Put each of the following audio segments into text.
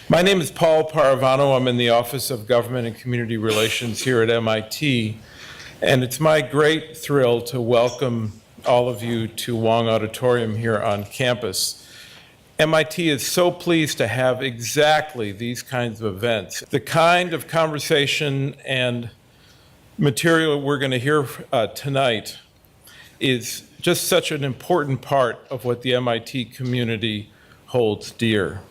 My name is Paul Paravano. I'm in the Office of Government and Community Relations here at MIT, and it's my great thrill to welcome all of you to Wong Auditorium here on campus. MIT is so pleased to have exactly these kinds of events. The kind of conversation and material we're going to hear tonight is just such an important part of what the MIT community holds dear.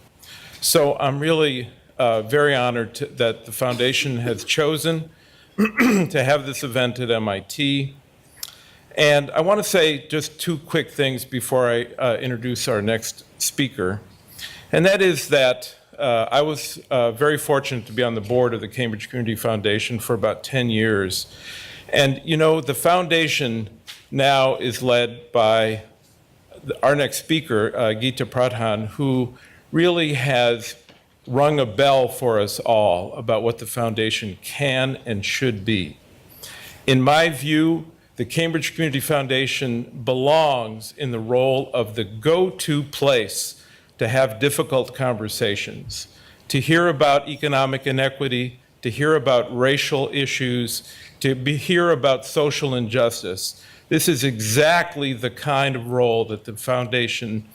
So I'm really very honored that the foundation has chosen to have this event at MIT. And I want to say just two quick things before I introduce our next speaker. And that is that I was very fortunate to be on the board of the Cambridge Community Foundation for about 10 years. And you know, the foundation now is led by our next speaker, Geeta Pradhan, who really has rung a bell for us all about what the foundation can and should be. In my view, the Cambridge Community Foundation belongs in the role of the go-to place to have difficult conversations, to hear about economic inequity, to hear about racial issues, to hear about social injustice. This is exactly the kind of role that the foundation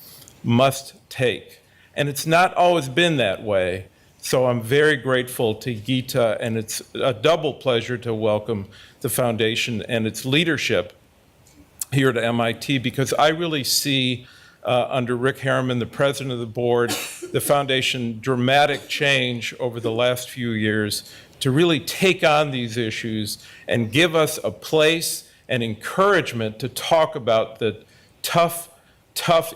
must take. And it's not always been that way. So I'm very grateful to Geeta, and it's a double pleasure to welcome the foundation and its leadership here at MIT, because I really see under Rick Harriman, the president of the board, the foundation dramatic change over the last few years to really take on these issues and give us a place and encouragement to talk about the tough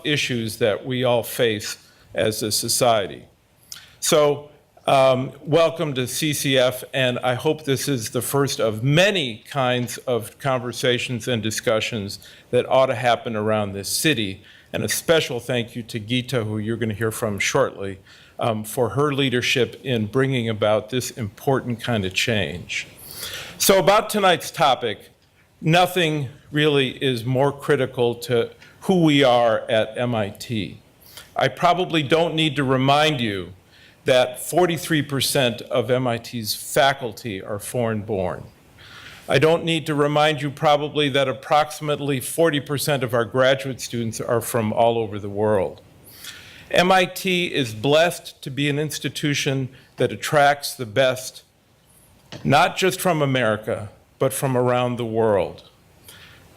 issues that we all face as a society. So welcome to CCF, and I hope this is the first of many kinds of conversations and discussions that ought to happen around this city. And a special thank you to Geeta, who you're going to hear from shortly, for her leadership in bringing about this important kind of change. So about tonight's topic, nothing really is more critical to who we are at MIT. I probably don't need to remind you that 43% of MIT's faculty are foreign-born. I don't need to remind you probably that approximately 40% of our graduate students are from all over the world. MIT is blessed to be an institution that attracts the best, not just from America, but from around the world.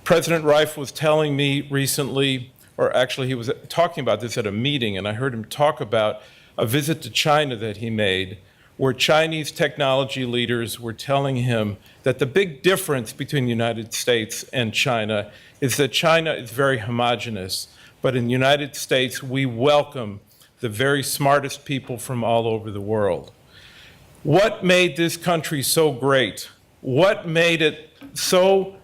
President Reif was telling me recently, or actually he was talking about this at a meeting, and I heard him talk about a visit to China that he made, where Chinese technology leaders were telling him that the big difference between the United States and China is that China is very homogenous, but in the United States, we welcome the very smartest people from all over the world. What made this country so great? What made it so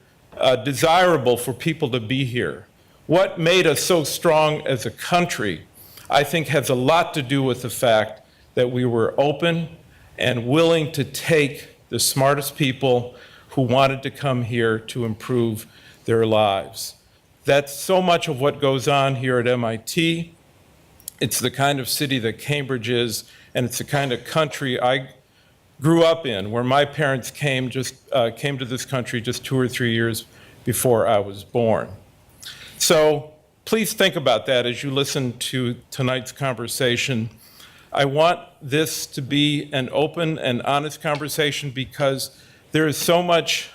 desirable for people to be here? What made us so strong as a country, I think, has a lot to do with the fact that we were open and willing to take the smartest people who wanted to come here to improve their lives. That's so much of what goes on here at MIT. It's the kind of city that Cambridge is, and it's the kind of country I grew up in, where my parents came to this country just 2 or 3 years before I was born. So please think about that as you listen to tonight's conversation. I want this to be an open and honest conversation because there is so much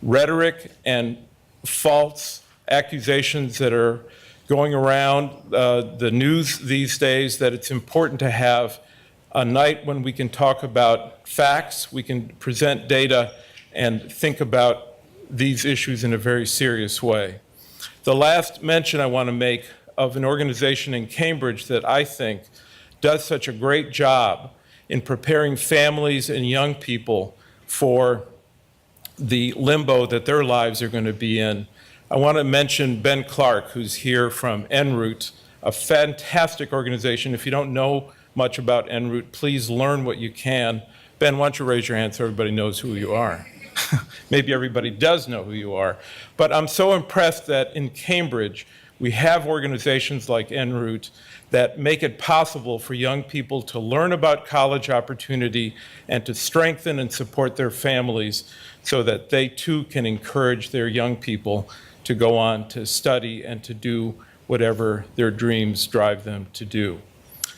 rhetoric and false accusations that are going around the news these days that it's important to have a night when we can talk about facts, we can present data, and think about these issues in a very serious way. The last mention I want to make of an organization in Cambridge that I think does such a great job in preparing families and young people for the limbo that their lives are going to be in. I want to mention Ben Clark, who's here from En route, a fantastic organization. If you don't know much about En route, please learn what you can. Ben, why don't you raise your hand so everybody knows who you are? Maybe everybody does know who you are. But I'm so impressed that in Cambridge, We have organizations like En route that make it possible for young people to learn about college opportunity and to strengthen and support their families so that they too can encourage their young people to go on to study and to do whatever their dreams drive them to do.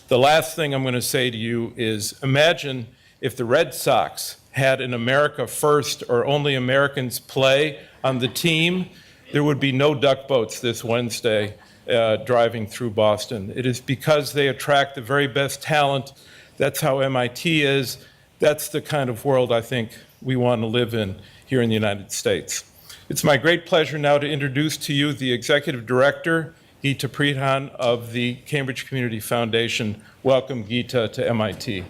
The last thing I'm going to say to you is imagine if the Red Sox had an America First or Only Americans play on the team, there would be no duck boats this Wednesday driving through Boston. It is because they attract the very best talent. That's how MIT is. That's the kind of world I think we want to live in here in the United States. It's my great pleasure now to introduce to you the Executive Director, Geeta Pridhan of the Cambridge Community Foundation. Welcome, Geeta, to MIT.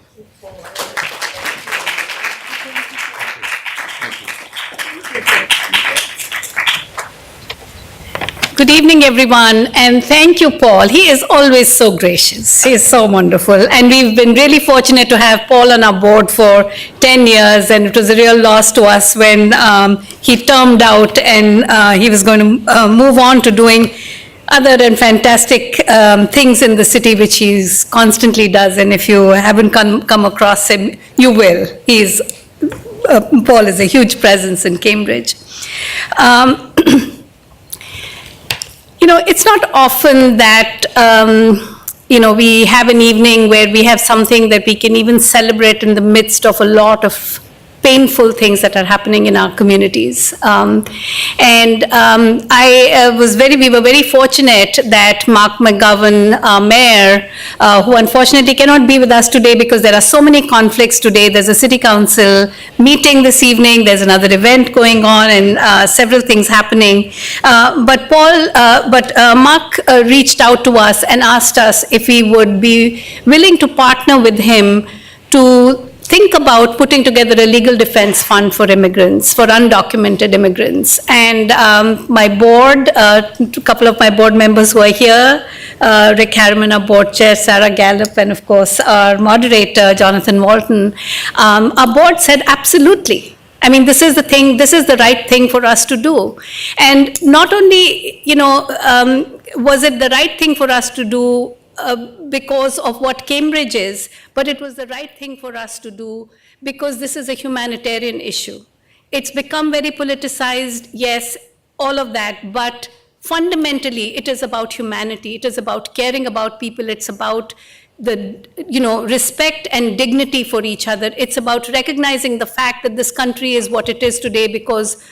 Good evening, everyone, and thank you, Paul. He is always so gracious. He is so wonderful, and we've been really fortunate to have Paul on our board for 10 years, and it was a real loss to us when he termed out and he was going to move on to doing other and fantastic things in the city, which he constantly does, and if you haven't come across him, you will. Paul is a huge presence in Cambridge. You know, it's not often that, we have an evening where we have something that we can even celebrate in the midst of a lot of painful things that are happening in our communities. We were very fortunate that Mark McGovern, our mayor, who unfortunately cannot be with us today because there are so many conflicts today. There's a city council meeting this evening, there's another event going on, and several things happening. But Mark reached out to us and asked us if we would be willing to partner with him to think about putting together a legal defense fund for immigrants, for undocumented immigrants. And my board, a couple of my board members who are here, Rick Harriman, our board chair, Sarah Gallup, and of course our moderator, Jonathan Walton, our board said absolutely. I mean, this is the thing, this is the right thing for us to do. And not only, was it the right thing for us to do because of what Cambridge is, but it was the right thing for us to do because this is a humanitarian issue. It's become very politicized, yes, all of that, but fundamentally it is about humanity. It is about caring about people. It's about the respect and dignity for each other. It's about recognizing the fact that this country is what it is today because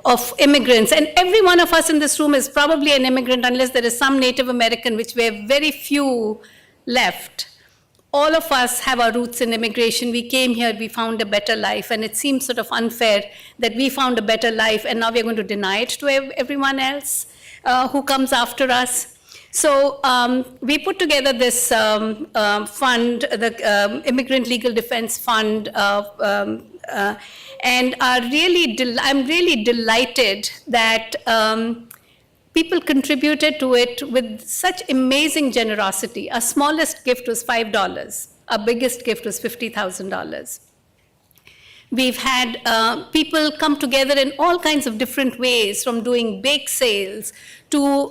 of immigrants. And every one of us in this room is probably an immigrant unless there is some Native American, which we have very few left. All of us have our roots in immigration. We came here, we found a better life, and it seems sort of unfair that we found a better life and now we're going to deny it to everyone else who comes after us. So we put together this fund, the Immigrant Legal Defense Fund, and I'm really delighted that people contributed to it with such amazing generosity. Our smallest gift was $5. Our biggest gift was $50,000. We've had people come together in all kinds of different ways, from doing bake sales to,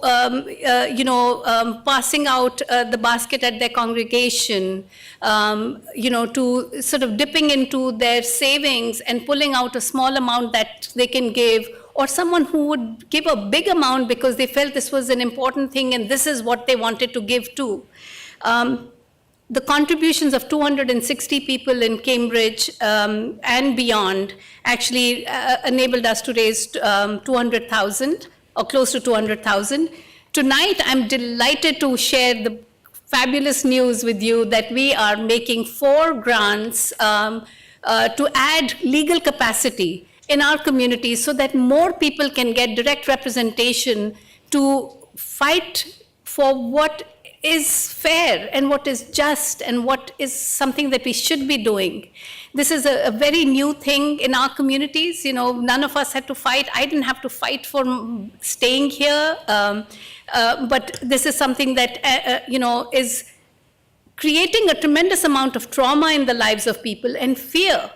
passing out the basket at their congregation, to sort of dipping into their savings and pulling out a small amount that they can give, or someone who would give a big amount because they felt this was an important thing and this is what they wanted to give to. The contributions of 260 people in Cambridge and beyond actually enabled us to raise 200,000 or close to 200,000. Tonight, I'm delighted to share the fabulous news with you that we are making 4 grants to add legal capacity in our communities so that more people can get direct representation to fight for what is fair and what is just and what is something that we should be doing. This is a very new thing in our communities. None of us had to fight. I didn't have to fight for staying here, but this is something that is creating a tremendous amount of trauma in the lives of people and fear.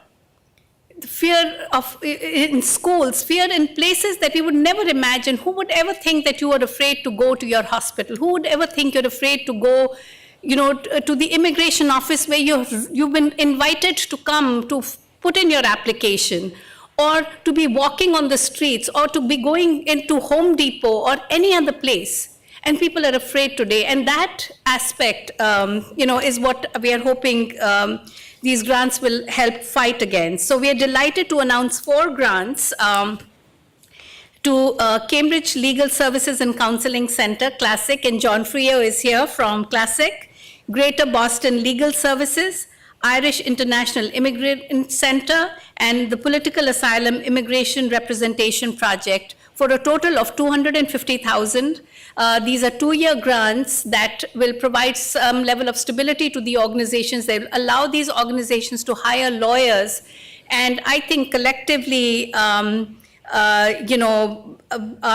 fear in schools, fear in places that we would never imagine. Who would ever think that you are afraid to go to your hospital? Who would ever think you're afraid to go, to the immigration office where you've been invited to come to put in your application, or to be walking on the streets, or to be going into Home Depot or any other place? And people are afraid today. And that aspect, is what we are hoping these grants will help fight against. So we are delighted to announce 4 grants to Cambridge Legal Services and Counseling Center, Classic, and John Frio is here from Classic, Greater Boston Legal Services, Irish International Immigrant Center, and the Political Asylum Immigration Representation Project, for a total of $250,000. These are 2-year grants that will provide some level of stability to the organizations. They will allow these organizations to hire lawyers. And I think collectively, our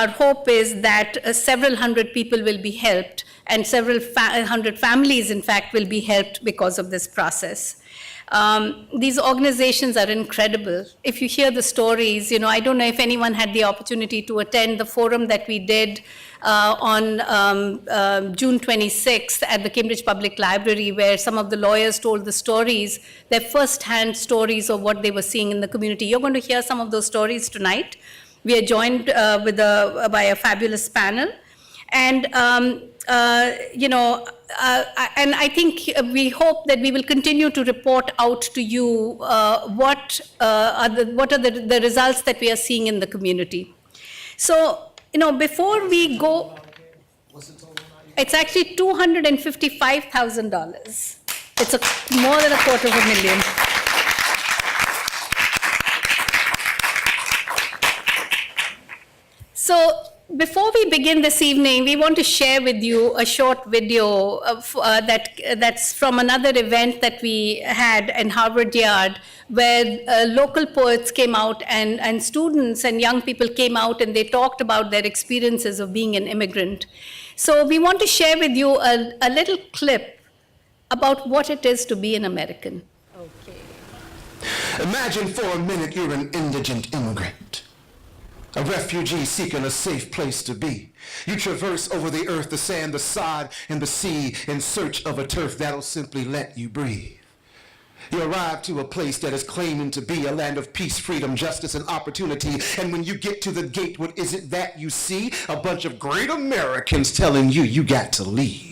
hope is that several hundred people will be helped, and several hundred families, in fact, will be helped because of this process. These organizations are incredible. If you hear the stories, I don't know if anyone had the opportunity to attend the forum that we did on June 26th at the Cambridge Public Library, where some of the lawyers told the stories, their first-hand stories of what they were seeing in the community. You're going to hear some of those stories tonight. We are joined by a fabulous panel. And and I think we hope that we will continue to report out to you what are the results that we are seeing in the community. So, before we go, it's actually $255,000. It's more than $250,000. So, before we begin this evening, we want to share with you a short video that's from another event that we had in Harvard Yard, where local poets came out and students and young people came out, and they talked about their experiences of being an immigrant. So we want to share with you a little clip about what it is to be an American. Okay. Imagine for a minute you're an indigent immigrant, a refugee seeking a safe place to be. You traverse over the earth, the sand, the sod, and the sea in search of a turf that'll simply let you breathe. You arrive to a place that is claiming to be a land of peace, freedom, justice, and opportunity. And when you get to the gate, what is it that you see? A bunch of great Americans telling you got to leave.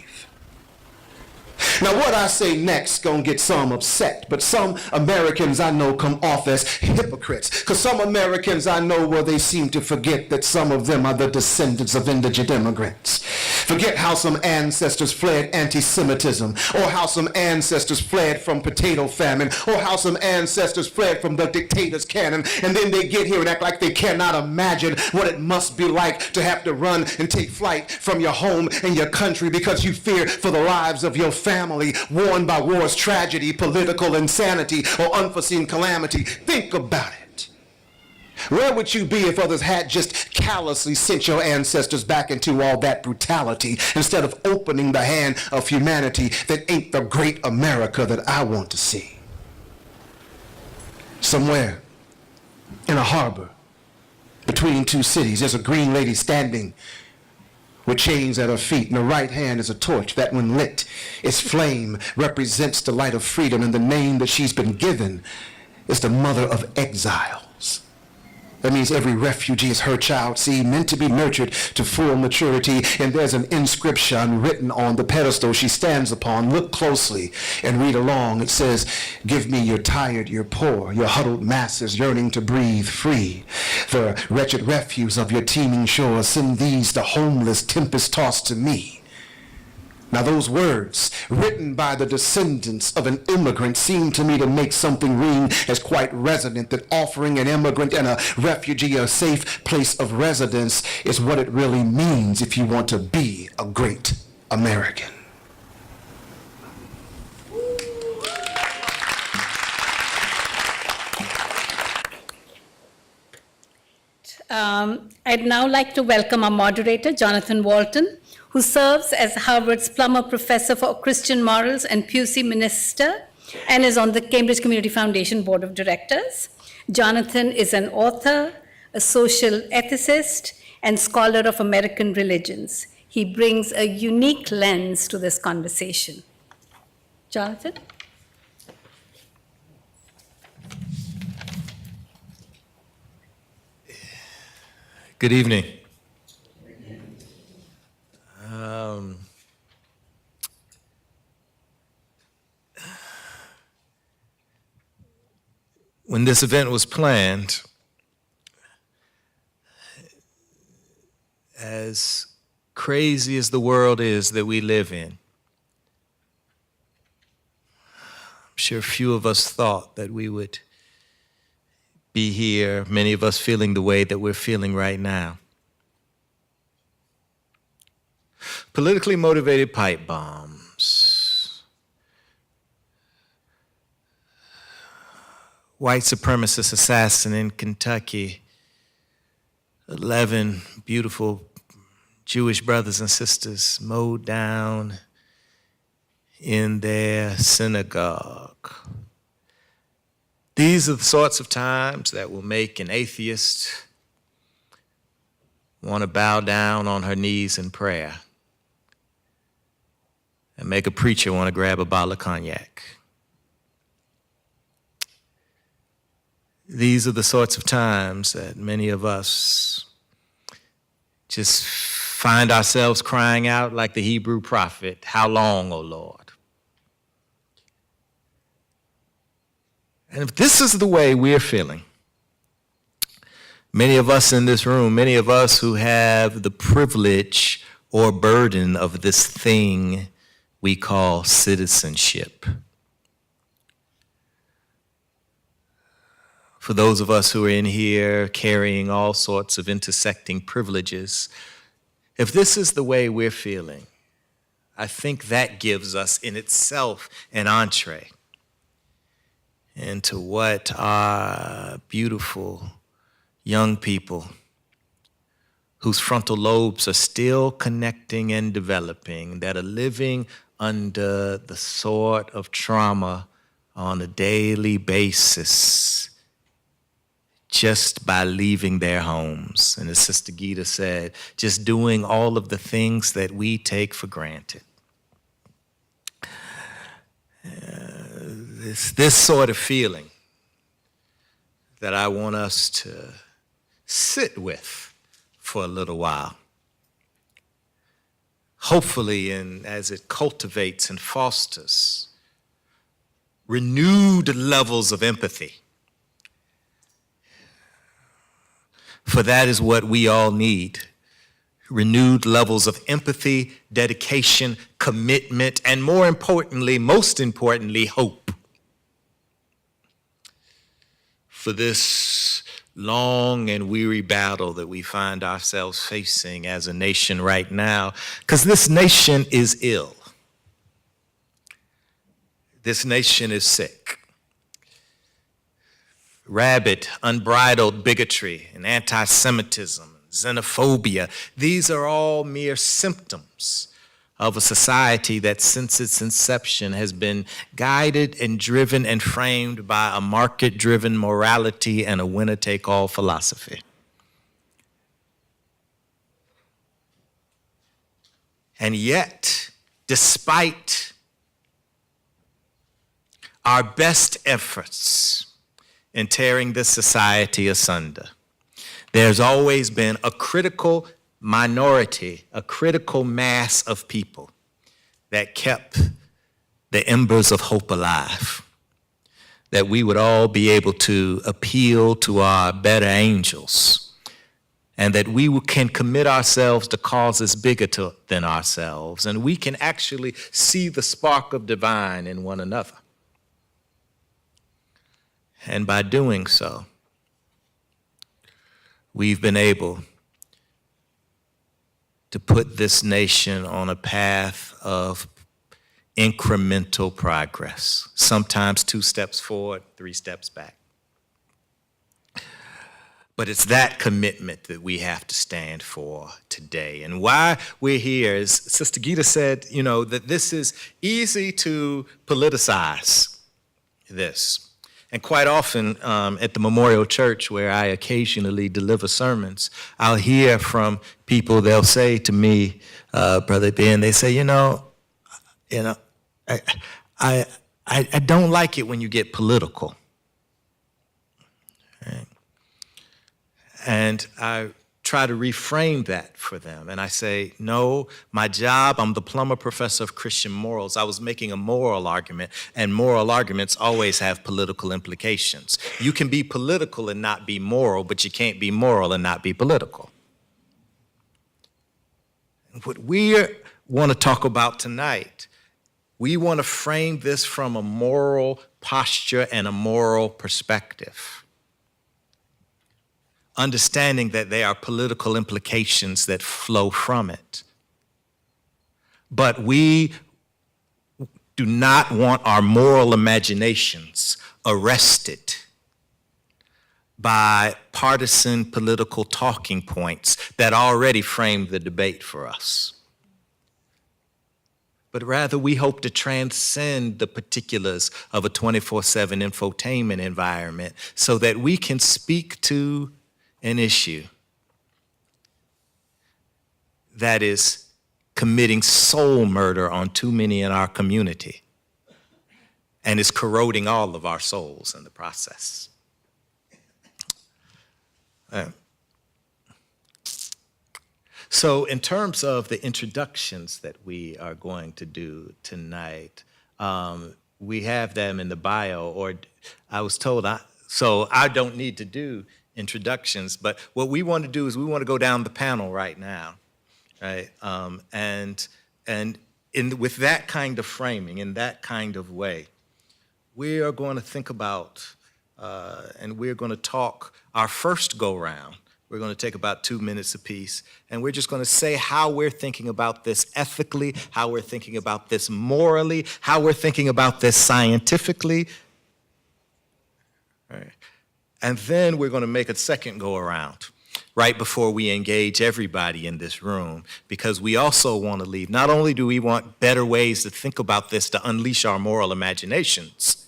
Now what I say next gonna get some upset, but some Americans I know come off as hypocrites, because some Americans I know, well, they seem to forget that some of them are the descendants of indigent immigrants. Forget how some ancestors fled anti-Semitism, or how some ancestors fled from potato famine, or how some ancestors fled from the dictator's cannon, and then they get here and act like they cannot imagine what it must be like to have to run and take flight from your home and your country because you fear for the lives of your family, worn by war's tragedy, political insanity, or unforeseen calamity. Think about it. Where would you be if others had just callously sent your ancestors back into all that brutality instead of opening the hand of humanity that ain't the great America that I want to see? Somewhere in a harbor between two cities, there's a green lady standing with chains at her feet. In her right hand is a torch that, when lit, its flame represents the light of freedom, and the name that she's been given is the mother of exiles. That means every refugee is her child, see, meant to be nurtured to full maturity. And there's an inscription written on the pedestal she stands upon. Look closely and read along. It says, "Give me your tired, your poor, your huddled masses yearning to breathe free. The wretched refuse of your teeming shores, send these, the homeless, tempest-tossed, to me." Now those words, written by the descendants of an immigrant, seem to me to make something ring as quite resonant, that offering an immigrant and a refugee a safe place of residence is what it really means if you want to be a great American. I'd now like to welcome our moderator, Jonathan Walton, who serves as Harvard's Plummer Professor for Christian Morals and Pusey Minister and is on the Cambridge Community Foundation Board of Directors. Jonathan is an author, a social ethicist, and scholar of American religions. He brings a unique lens to this conversation. Jonathan? Good evening. When this event was planned, as crazy as the world is that we live in, I'm sure few of us thought that we would be here, many of us feeling the way that we're feeling right now. Politically motivated pipe bombs, white supremacist assassin in Kentucky, 11 beautiful Jewish brothers and sisters mowed down in their synagogue. These are the sorts of times that will make an atheist want to bow down on her knees in prayer and make a preacher want to grab a bottle of cognac. These are the sorts of times that many of us just find ourselves crying out like the Hebrew prophet, "How long, O Lord?" And if this is the way we're feeling, many of us in this room, many of us who have the privilege or burden of this thing we call citizenship, for those of us who are in here carrying all sorts of intersecting privileges, if this is the way we're feeling, I think that gives us in itself an entree into what our beautiful young people whose frontal lobes are still connecting and developing, that are living under the sort of trauma on a daily basis just by leaving their homes. And as Sister Gita said, just doing all of the things that we take for granted. This sort of feeling that I want us to sit with for a little while. Hopefully, and as it cultivates and fosters renewed levels of empathy. For that is what we all need. Renewed levels of empathy, dedication, commitment, and most importantly, hope. For this long and weary battle that we find ourselves facing as a nation right now, because this nation is ill. This nation is sick. Rabid, unbridled bigotry and anti-Semitism, xenophobia, these are all mere symptoms of a society that since its inception has been guided and driven and framed by a market-driven morality and a winner-take-all philosophy. And yet, despite our best efforts in tearing this society asunder, there's always been a critical minority, a critical mass of people that kept the embers of hope alive, that we would all be able to appeal to our better angels, and that we can commit ourselves to causes bigger than ourselves, and we can actually see the spark of divine in one another. And by doing so, we've been able to put this nation on a path of incremental progress, sometimes 2 steps forward, 3 steps back. But it's that commitment that we have to stand for today. And why we're here is, Sister Gita said, that this is easy to politicize. this. And quite often at the Memorial Church, where I occasionally deliver sermons, I'll hear from people, they'll say to me, Brother Ben, they say, I don't like it when you get political. Right? And I try to reframe that for them. And I say, no, my job, I'm the Plummer Professor of Christian Morals. I was making a moral argument, and moral arguments always have political implications. You can be political and not be moral, but you can't be moral and not be political. What we want to talk about tonight, we want to frame this from a moral posture and a moral perspective, understanding that there are political implications that flow from it. But we do not want our moral imaginations arrested by partisan political talking points that already frame the debate for us. But rather, we hope to transcend the particulars of a 24/7 infotainment environment so that we can speak to an issue that is committing soul murder on too many in our community and is corroding all of our souls in the process. So in terms of the introductions that we are going to do tonight, we have them in the bio, or I was told, so I don't need to do introductions, but what we want to do is we want to go down the panel right now, right? With that kind of framing, in that kind of way, we are going to think about, and we're going to talk our first go-round. We're going to take about 2 minutes apiece, and we're just going to say how we're thinking about this ethically, how we're thinking about this morally, how we're thinking about this scientifically. All right. And then we're going to make a second go-around right before we engage everybody in this room, because we also want to leave. Not only do we want better ways to think about this to unleash our moral imaginations,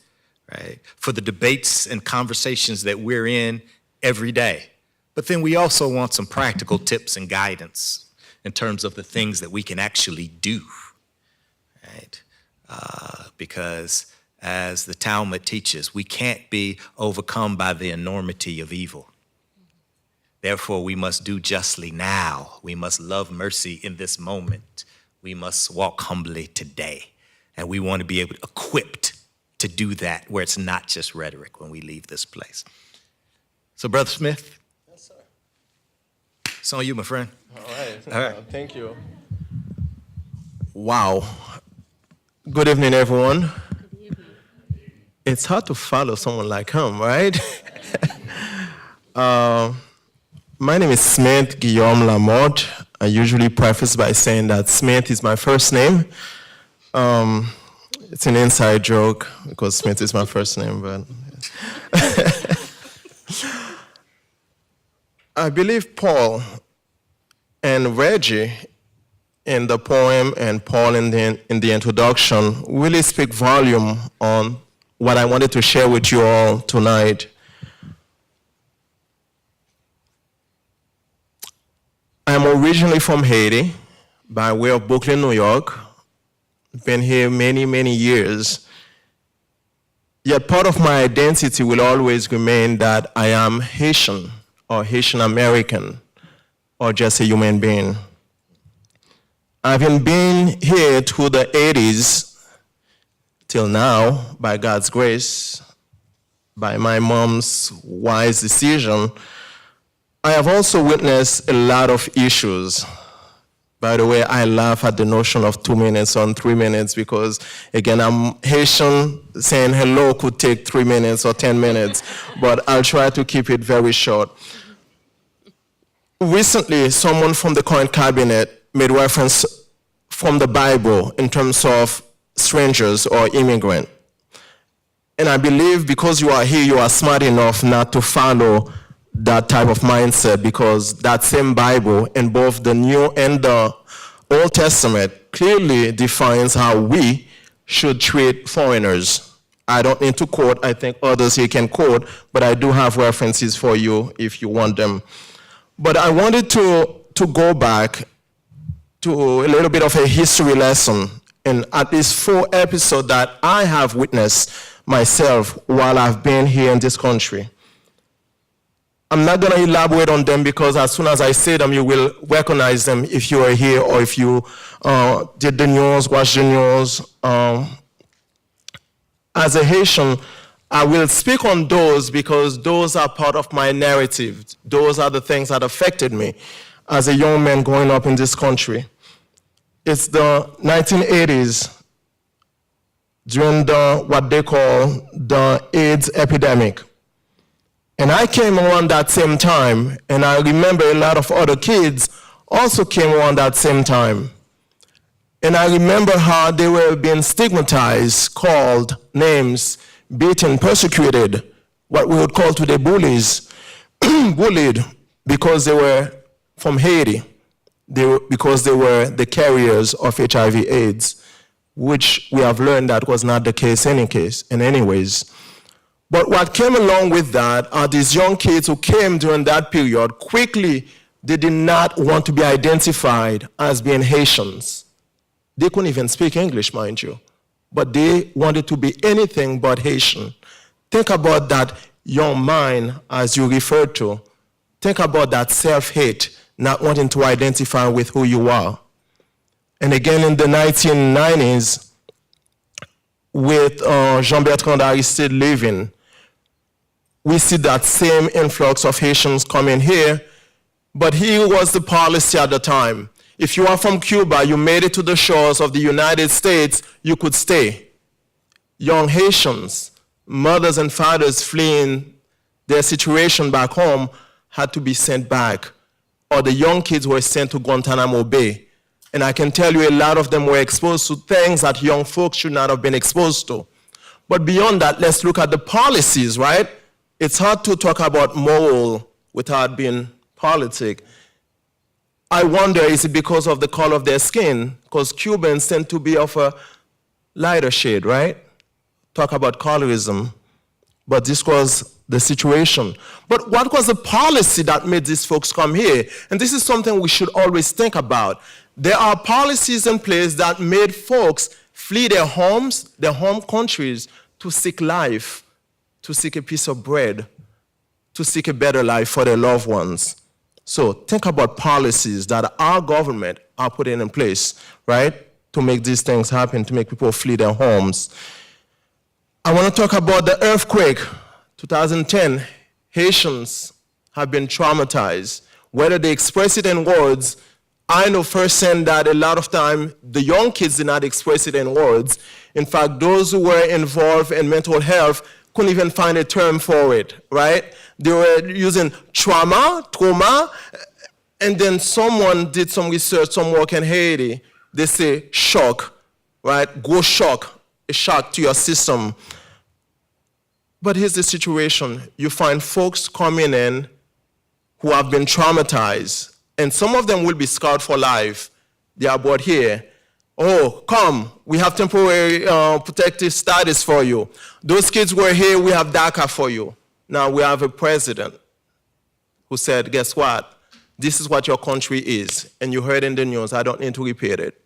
right, for the debates and conversations that we're in every day, but then we also want some practical tips and guidance in terms of the things that we can actually do, right? Because as the Talmud teaches, we can't be overcome by the enormity of evil. Therefore, we must do justly now. We must love mercy in this moment. We must walk humbly today. And we want to be equipped to do that where it's not just rhetoric when we leave this place. So, Brother Smith. Yes, sir. It's on you, my friend. All right. All right. Thank you. Wow. Good evening, everyone. It's hard to follow someone like him, right? My name is Smith Guillaume LaMotte. I usually preface by saying that Smith is my first name. It's an inside joke because Smith is my first name, but I believe Paul and Reggie in the poem and Paul in the introduction really speak volume on what I wanted to share with you all tonight. I'm originally from Haiti, by way of Brooklyn, New York. Been here many, many years. Yet part of my identity will always remain that I am Haitian or Haitian American or just a human being. Having been here through the 80s till now, by God's grace, by my mom's wise decision, I have also witnessed a lot of issues. By the way, I laugh at the notion of 2 minutes on 3 minutes because, again, I'm Haitian. Saying hello could take 3 minutes or 10 minutes, but I'll try to keep it very short. Recently, someone from the current cabinet made reference from the Bible in terms of strangers or immigrant. And I believe because you are here, you are smart enough not to follow that type of mindset, because that same Bible in both the New and the Old Testament clearly defines how we should treat foreigners I don't need to quote. I think others here can quote, but I do have references for you if you want them. But I wanted to go back to a little bit of a history lesson in at least 4 episodes that I have witnessed myself while I've been here in this country. I'm not going to elaborate on them because as soon as I say them, you will recognize them if you are here or if you did the news, watched the news. As a Haitian, I will speak on those because those are part of my narrative. Those are the things that affected me as a young man growing up in this country. It's the 1980s during what they call the AIDS epidemic. And I came around that same time, and I remember a lot of other kids also came around that same time. And I remember how they were being stigmatized, called names, beaten, persecuted, what we would call today bullies, bullied because they were from Haiti, because they were the carriers of HIV/AIDS, which we have learned that was not the case in any ways. But what came along with that are these young kids who came during that period. Quickly, they did not want to be identified as being Haitians. They couldn't even speak English, mind you, but they wanted to be anything but Haitian. Think about that young mind, as you referred to. Think about that self-hate, not wanting to identify with who you are. And again, in the 1990s, with Jean-Bertrand Aristide leaving, we see that same influx of Haitians coming here, but here was the policy at the time. If you are from Cuba, you made it to the shores of the United States, you could stay. Young Haitians, mothers and fathers fleeing their situation back home, had to be sent back, or the young kids were sent to Guantanamo Bay. And I can tell you a lot of them were exposed to things that young folks should not have been exposed to. But beyond that, let's look at the policies, right? It's hard to talk about moral without being politic. I wonder, is it because of the color of their skin? Because Cubans tend to be of a lighter shade, right? Talk about colorism. But this was the situation. But what was the policy that made these folks come here? And this is something we should always think about. There are policies in place that made folks flee their homes, their home countries, to seek life, to seek a piece of bread, to seek a better life for their loved ones. So think about policies that our government are putting in place, right, to make these things happen, to make people flee their homes. I want to talk about the earthquake, 2010. Haitians have been traumatized. Whether they express it in words, I know firsthand that a lot of time the young kids did not express it in words. In fact, those who were involved in mental health couldn't even find a term for it, right? They were using trauma, and then someone did some research, some work in Haiti. They say shock, right? Go shock, a shock to your system. But here's the situation. You find folks coming in who have been traumatized, and some of them will be scarred for life. They are brought here. Oh, come, we have temporary protective status for you. Those kids were here, we have DACA for you. Now we have a president who said, guess what? This is what your country is. And you heard in the news, I don't need to repeat it.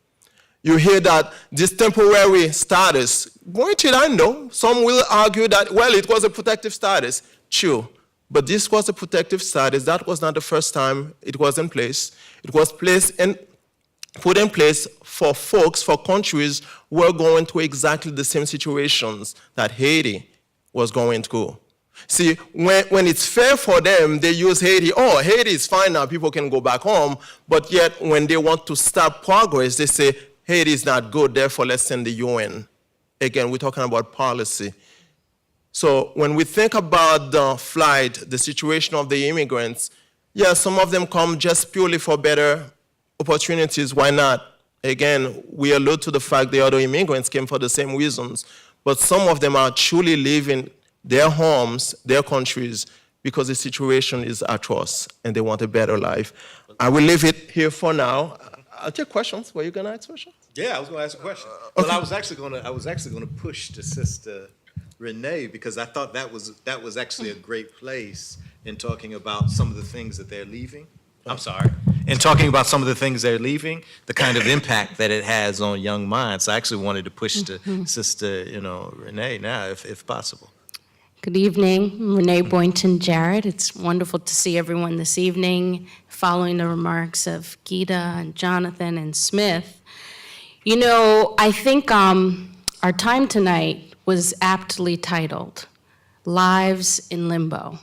You hear that this temporary status, Boynton, I know, some will argue that, well, it was a protective status. True, but this was a protective status. That was not the first time it was in place. It was put in place for folks, for countries who were going through exactly the same situations that Haiti was going through. See, when it's fair for them, they use Haiti. Oh, Haiti is fine now, people can go back home. But yet, when they want to stop progress, they say, Haiti is not good, therefore let's send the UN. Again, we're talking about policy. So when we think about the flight, the situation of the immigrants, yeah, some of them come just purely for better opportunities. Why not? Again, we allude to the fact the other immigrants came for the same reasons, but some of them are truly leaving their homes, their countries, because the situation is atrocious and they want a better life. I will leave it here for now. I'll take questions. Were you going to ask questions? Yeah, I was going to ask a question. Well, I was actually going to push the sister Renee, because I thought that was actually a great place in talking about some of the things that they're leaving. I'm sorry. In talking about some of the things they're leaving, the kind of impact that it has on young minds. I actually wanted to push to Sister, Renee now, if possible. Good evening, I'm Renee Boynton, Jarrett. It's wonderful to see everyone this evening, following the remarks of Gita and Jonathan and Smith. I think our time tonight was aptly titled, Lives in Limbo.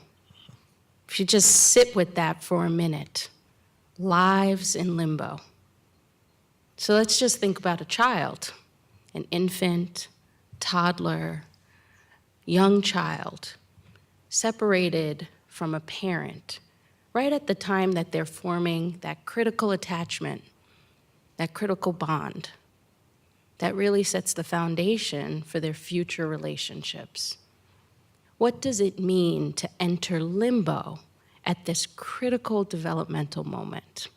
If you just sit with that for a minute, lives in limbo. So let's just think about a child, an infant, toddler, young child, separated from a parent, right at the time that they're forming that critical attachment, that critical bond, that really sets the foundation for their future relationships. What does it mean to enter limbo at this critical developmental moment?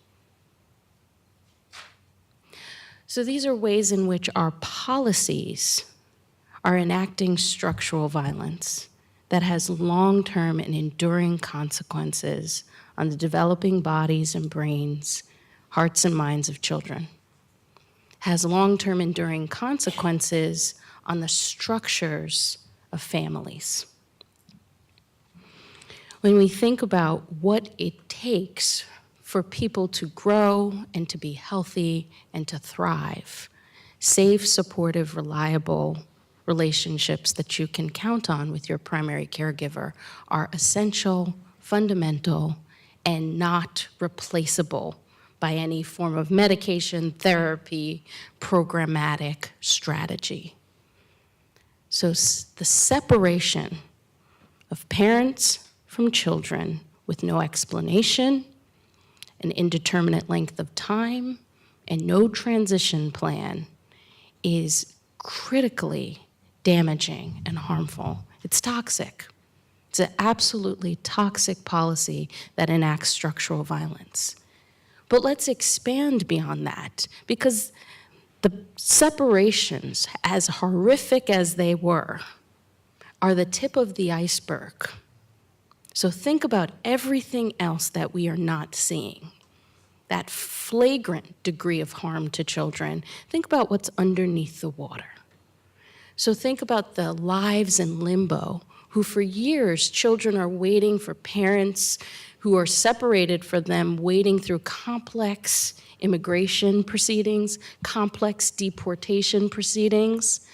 So these are ways in which our policies are enacting structural violence that has long-term and enduring consequences on the developing bodies and brains, hearts and minds of children. Has long-term enduring consequences on the structures of families. When we think about what it takes for people to grow and to be healthy and to thrive, safe, supportive, reliable relationships that you can count on with your primary caregiver are essential, fundamental, and not replaceable by any form of medication, therapy, programmatic strategy. So the separation of parents from children with no explanation, an indeterminate length of time, and no transition plan is critically damaging and harmful. It's toxic. It's an absolutely toxic policy that enacts structural violence. But let's expand beyond that, because the separations, as horrific as they were, are the tip of the iceberg. So think about everything else that we are not seeing. That flagrant degree of harm to children. Think about what's underneath the water. So think about the lives in limbo, who for years, children are waiting for parents who are separated from them, waiting through complex immigration proceedings, complex deportation proceedings,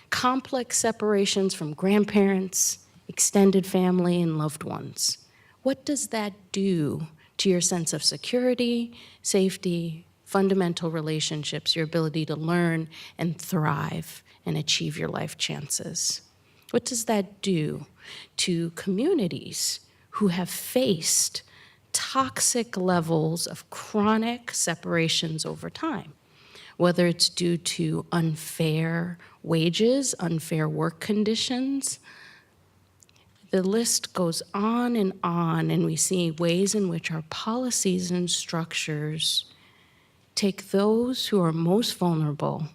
complex separations from grandparents, extended family, and loved ones. What does that do to your sense of security, safety, fundamental relationships, your ability to learn and thrive and achieve your life chances? What does that do to communities who have faced toxic levels of chronic separations over time? Whether it's due to unfair wages, unfair work conditions, the list goes on, and we see ways in which our policies and structures take those who are most vulnerable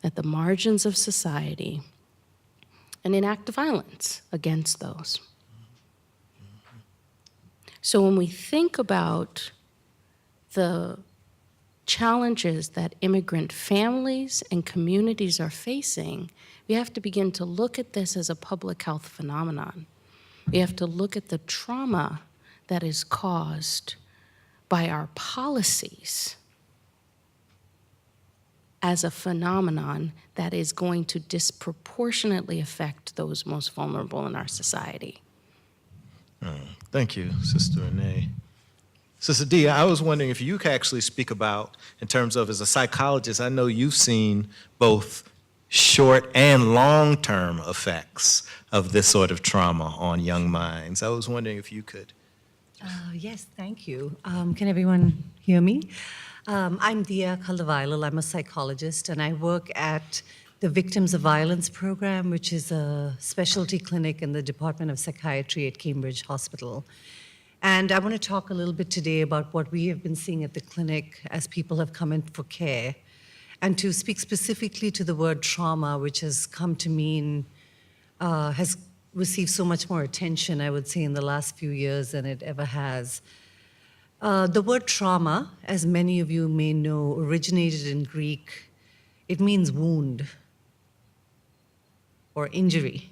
at the margins of society and enact violence against those. So when we think about the challenges that immigrant families and communities are facing, we have to begin to look at this as a public health phenomenon. We have to look at the trauma that is caused by our policies as a phenomenon that is going to disproportionately affect those most vulnerable in our society. Thank you, Sister Renee. Sister Dia, I was wondering if you could actually speak about, in terms of as a psychologist, I know you've seen both short and long-term effects of this sort of trauma on young minds. I was wondering if you could. Yes, thank you. Can everyone hear me? I'm Anna Kalevala. I'm a psychologist, and I work at the Victims of Violence program, which is a specialty clinic in the Department of Psychiatry at Cambridge Hospital. And I want to talk a little bit today about what we have been seeing at the clinic as people have come in for care, and to speak specifically to the word trauma, which has come to mean has received so much more attention, I would say, in the last few years than it ever has. The word trauma, as many of you may know, originated in Greek. It means wound or injury.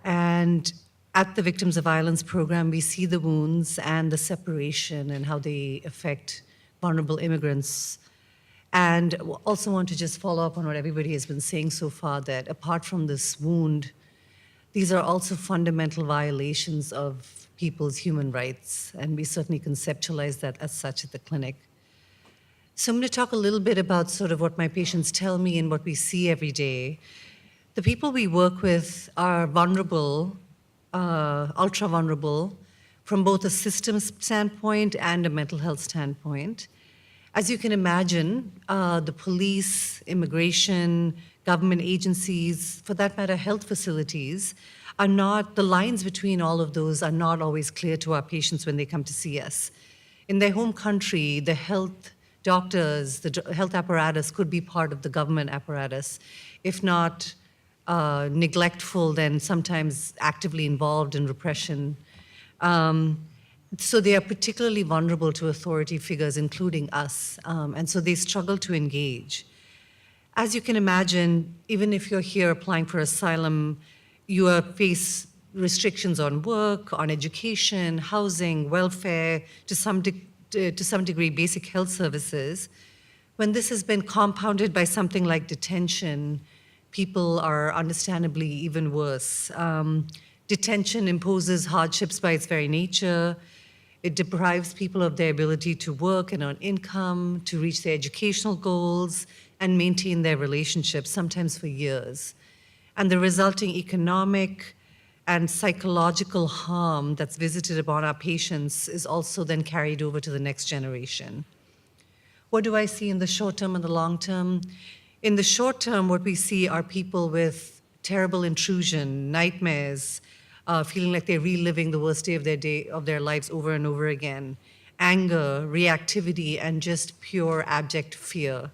And at the Victims of Violence program, we see the wounds and the separation and how they affect vulnerable immigrants. And also want to just follow up on what everybody has been saying so far, that apart from this wound, these are also fundamental violations of people's human rights, and we certainly conceptualize that as such at the clinic. So I'm going to talk a little bit about sort of what my patients tell me and what we see every day. The people we work with are vulnerable, ultra vulnerable, from both a systems standpoint and a mental health standpoint. As you can imagine, the police, immigration, government agencies, for that matter, health facilities, are not, the lines between all of those are not always clear to our patients when they come to see us. In their home country, the health doctors, the health apparatus could be part of the government apparatus. If not neglectful, then sometimes actively involved in repression. So they are particularly vulnerable to authority figures, including us, and so they struggle to engage. As you can imagine, even if you're here applying for asylum, you face restrictions on work, on education, housing, welfare, to some degree, basic health services. When this has been compounded by something like detention, people are understandably even worse. Detention imposes hardships by its very nature. It deprives people of their ability to work and earn income, to reach their educational goals, and maintain their relationships, sometimes for years. And the resulting economic and psychological harm that's visited upon our patients is also then carried over to the next generation. What do I see in the short term and the long term? In the short term, what we see are people with terrible intrusion, nightmares, feeling like they're reliving the worst day of their lives over and over again, anger, reactivity, and just pure abject fear.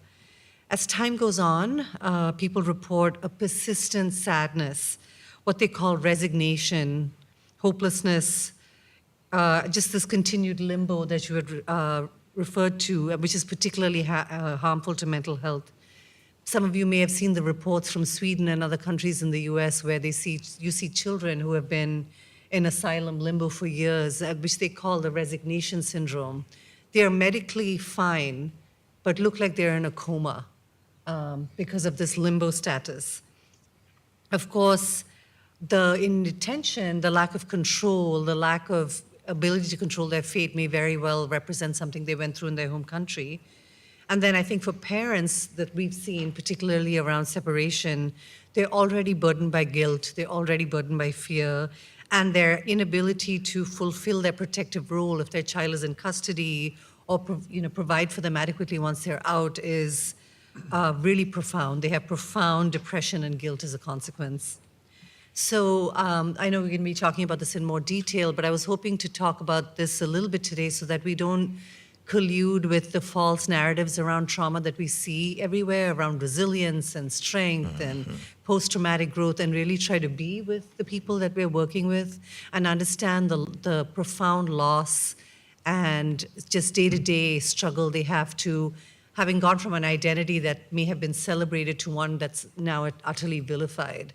As time goes on, people report a persistent sadness, what they call resignation, hopelessness, just this continued limbo that you had referred to, which is particularly harmful to mental health. Some of you may have seen the reports from Sweden and other countries in the US where you see children who have been in asylum limbo for years, which they call the resignation syndrome. They are medically fine, but look like they're in a coma because of this limbo status. Of course, in detention, the lack of control, the lack of ability to control their fate may very well represent something they went through in their home country. And then I think for parents that we've seen, particularly around separation, they're already burdened by guilt, they're already burdened by fear, and their inability to fulfill their protective role if their child is in custody or provide for them adequately once they're out is really profound. They have profound depression and guilt as a consequence. So I know we're going to be talking about this in more detail, but I was hoping to talk about this a little bit today so that we don't collude with the false narratives around trauma that we see everywhere, around resilience and strength and post-traumatic growth, and really try to be with the people that we're working with and understand the profound loss and just day-to-day struggle they have to, having gone from an identity that may have been celebrated to one that's now utterly vilified.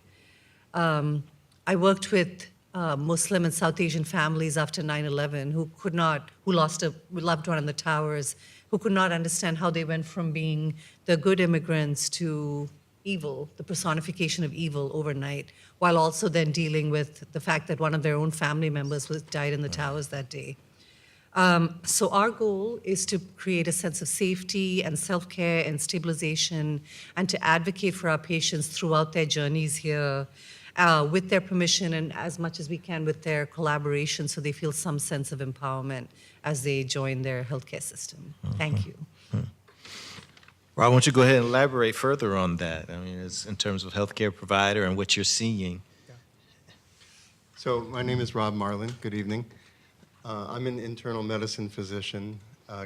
I worked with Muslim and South Asian families after 9/11 who lost a loved one in the towers, who could not understand how they went from being the good immigrants to evil, the personification of evil overnight, while also then dealing with the fact that one of their own family members died in the towers that day. So our goal is to create a sense of safety and self-care and stabilization and to advocate for our patients throughout their journeys here with their permission and as much as we can with their collaboration so they feel some sense of empowerment as they join their healthcare system. Thank you. Rob, why don't you go ahead and elaborate further on that? I mean, it's in terms of healthcare provider and what you're seeing. So my name is Rob Marlon. Good evening. I'm an internal medicine physician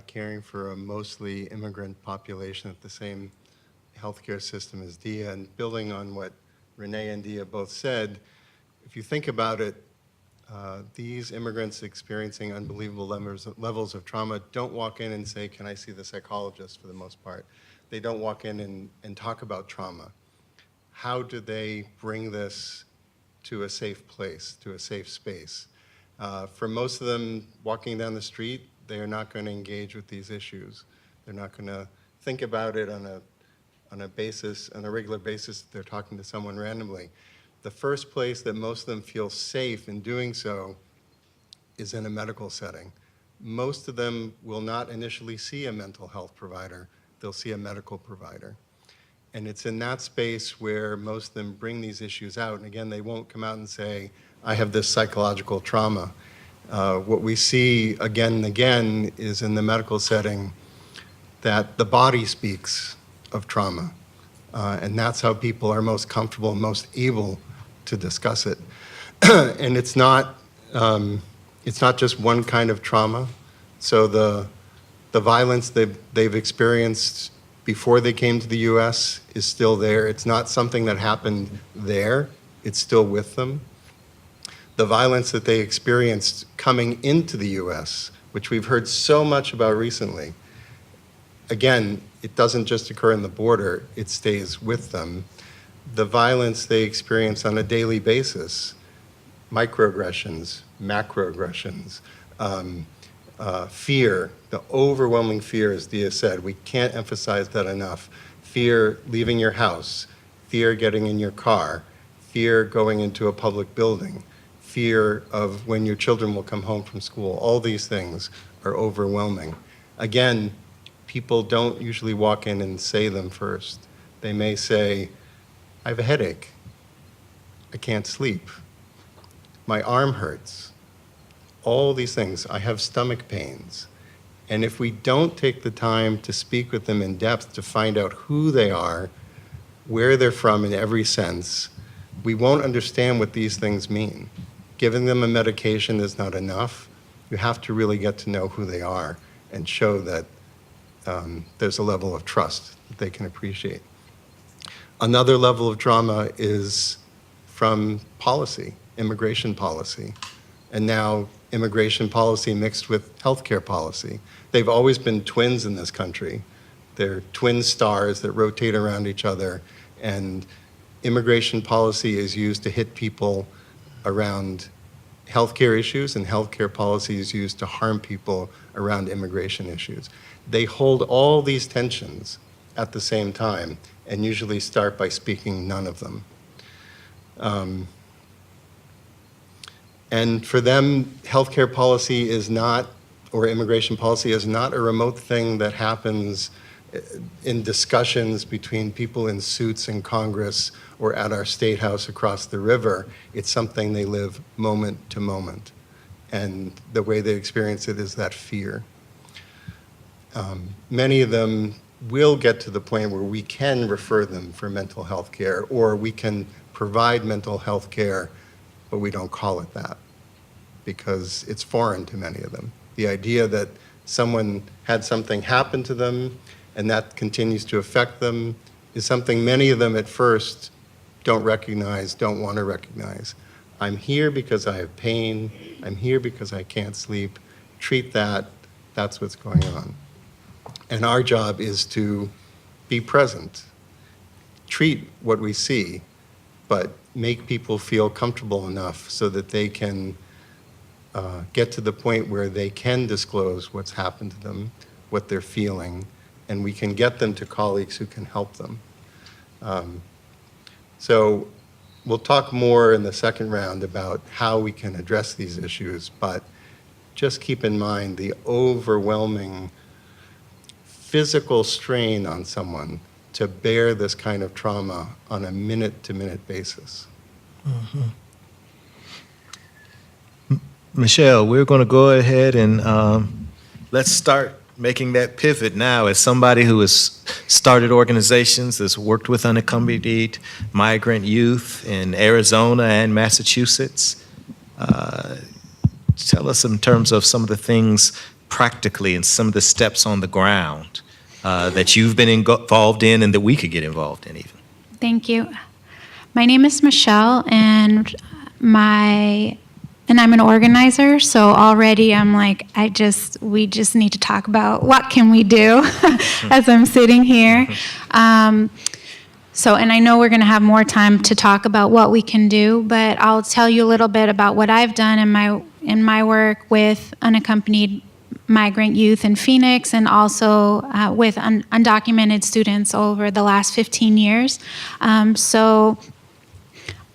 caring for a mostly immigrant population at the same healthcare system as Dia, and building on what Renee and Dia both said, if you think about it, these immigrants experiencing unbelievable levels of trauma don't walk in and say, can I see the psychologist, for the most part. They don't walk in and talk about trauma. How do they bring this to a safe place, to a safe space? For most of them, walking down the street, they are not going to engage with these issues. They're not going to think about it on a regular basis. They're talking to someone randomly. The first place that most of them feel safe in doing so is in a medical setting. Most of them will not initially see a mental health provider. They'll see a medical provider. And it's in that space where most of them bring these issues out. And again, they won't come out and say, I have this psychological trauma. What we see again and again is in the medical setting that the body speaks of trauma. And that's how people are most comfortable and most able to discuss it. And it's not just one kind of trauma. So the violence they've experienced before they came to the US is still there. It's not something that happened there. It's still with them. The violence that they experienced coming into the US, which we've heard so much about recently, again, it doesn't just occur in the border, it stays with them. The violence they experience on a daily basis, microaggressions, macroaggressions, fear, the overwhelming fear, as Dia said, we can't emphasize that enough. Fear leaving your house, fear getting in your car, fear going into a public building, fear of when your children will come home from school. All these things are overwhelming. Again, people don't usually walk in and say them first. They may say, I have a headache. I can't sleep. My arm hurts. All these things. I have stomach pains. And if we don't take the time to speak with them in depth to find out who they are, where they're from in every sense, we won't understand what these things mean. Giving them a medication is not enough. You have to really get to know who they are and show that there's a level of trust that they can appreciate. Another level of trauma is from policy, immigration policy, and now immigration policy mixed with healthcare policy. They've always been twins in this country. They're twin stars that rotate around each other, and immigration policy is used to hit people around healthcare issues, and healthcare policy is used to harm people around immigration issues. They hold all these tensions at the same time and usually start by speaking none of them. And for them, healthcare policy is not, or immigration policy is not a remote thing that happens in discussions between people in suits in Congress or at our State House across the river. It's something they live moment to moment. And the way they experience it is that fear. Many of them will get to the point where we can refer them for mental health care, or we can provide mental health care, but we don't call it that because it's foreign to many of them. The idea that someone had something happen to them and that continues to affect them is something many of them at first don't recognize, don't want to recognize. I'm here because I have pain. I'm here because I can't sleep. Treat that. That's what's going on. And our job is to be present, treat what we see, but make people feel comfortable enough so that they can get to the point where they can disclose what's happened to them, what they're feeling, and we can get them to colleagues who can help them. So we'll talk more in the second round about how we can address these issues, but just keep in mind the overwhelming physical strain on someone to bear this kind of trauma on a minute-to-minute basis. Mm-hmm. Michelle, we're going to go ahead and let's start making that pivot now. As somebody who has started organizations, that's worked with unaccompanied migrant youth in Arizona and Massachusetts, tell us in terms of some of the things practically and some of the steps on the ground that you've been involved in and that we could get involved in even. Thank you. My name is Michelle, and I'm an organizer. So already I'm like, we just need to talk about what can we do as I'm sitting here. And I know we're going to have more time to talk about what we can do, but I'll tell you a little bit about what I've done in my work with unaccompanied migrant youth in Phoenix, and also with undocumented students over the last 15 years. So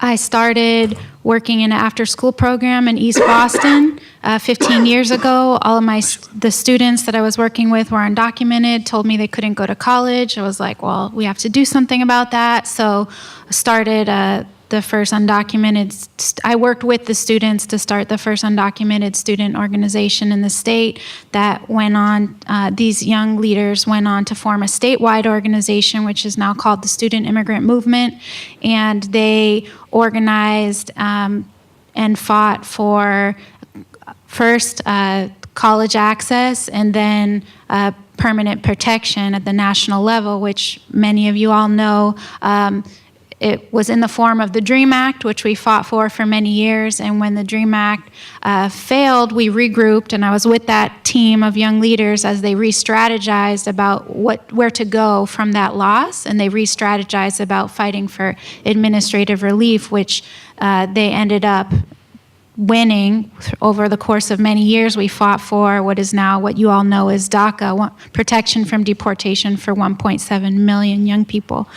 I started working in an after-school program in East Boston 15 years ago. All of the students that I was working with were undocumented, told me they couldn't go to college. I was like, well, we have to do something about that. So I started the first I worked with the students to start the first undocumented student organization in the state that went on, these young leaders went on to form a statewide organization, which is now called the Student Immigrant Movement. And they organized and fought for first college access and then permanent protection at the national level, which many of you all know. It was in the form of the DREAM Act, which we fought for many years. And when the DREAM Act failed, we regrouped, and I was with that team of young leaders as they re-strategized about where to go from that loss. And they re-strategized about fighting for administrative relief, which they ended up winning. Over the course of many years. We fought for what is now what you all know as DACA, protection from deportation for 1.7 million young people.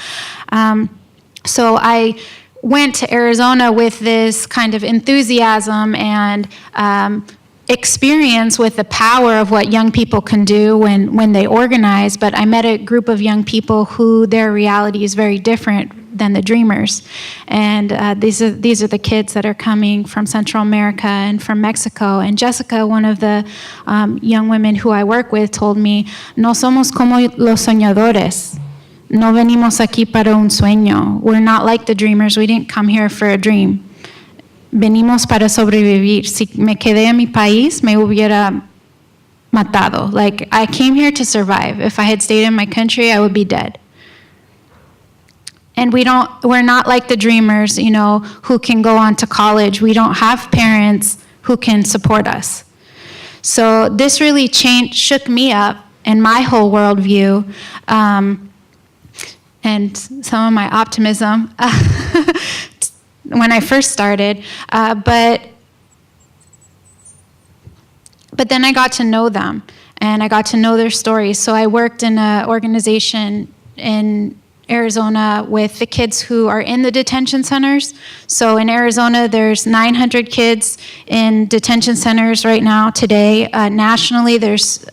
So I went to Arizona with this kind of enthusiasm and experience with the power of what young people can do when they organize, but I met a group of young people who their reality is very different than the dreamers. And these are the kids that are coming from Central America and from Mexico. And Jessica, one of the young women who I work with, told me, no somos como los soñadores. No venimos aquí para un sueño. We're not like the dreamers. We didn't come here for a dream. Venimos para sobrevivir. Si me quedé en mi país, me hubiera matado. Like, I came here to survive. If I had stayed in my country, I would be dead. And we're not like the dreamers, who can go on to college. We don't have parents who can support us. So this really shook me up and my whole worldview. And some of my optimism when I first started. But then I got to know them, and I got to know their stories. So I worked in an organization in Arizona with the kids who are in the detention centers. So in Arizona, there's 900 kids in detention centers right now today. Nationally, there's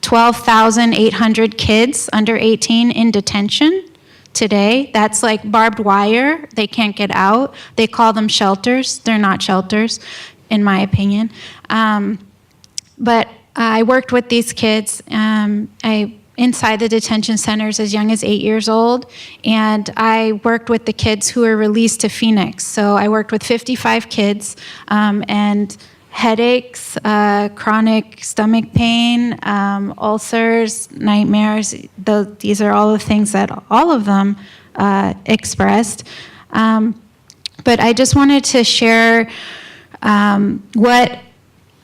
12,800 kids under 18 in detention today. That's like barbed wire. They can't get out. They call them shelters. They're not shelters, in my opinion. But I worked with these kids inside the detention centers as young as 8 years old, and I worked with the kids who were released to Phoenix. So I worked with 55 kids, and headaches, chronic stomach pain, ulcers, nightmares. These are all the things that all of them expressed. But I just wanted to share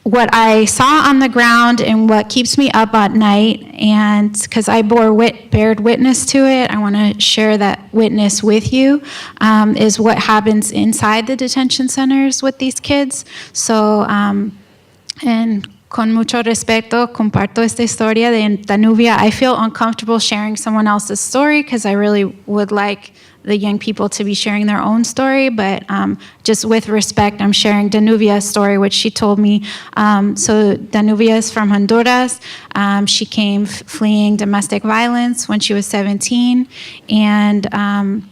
what I saw on the ground and what keeps me up at night, and because I bared witness to it, I want to share that witness with you, is what happens inside the detention centers with these kids. So, and con mucho respeto, comparto esta historia de Danubia. I feel uncomfortable sharing someone else's story because I really would like the young people to be sharing their own story, but just with respect, I'm sharing Danuvia's story, which she told me. So Danuvia is from Honduras. She came fleeing domestic violence when she was 17, and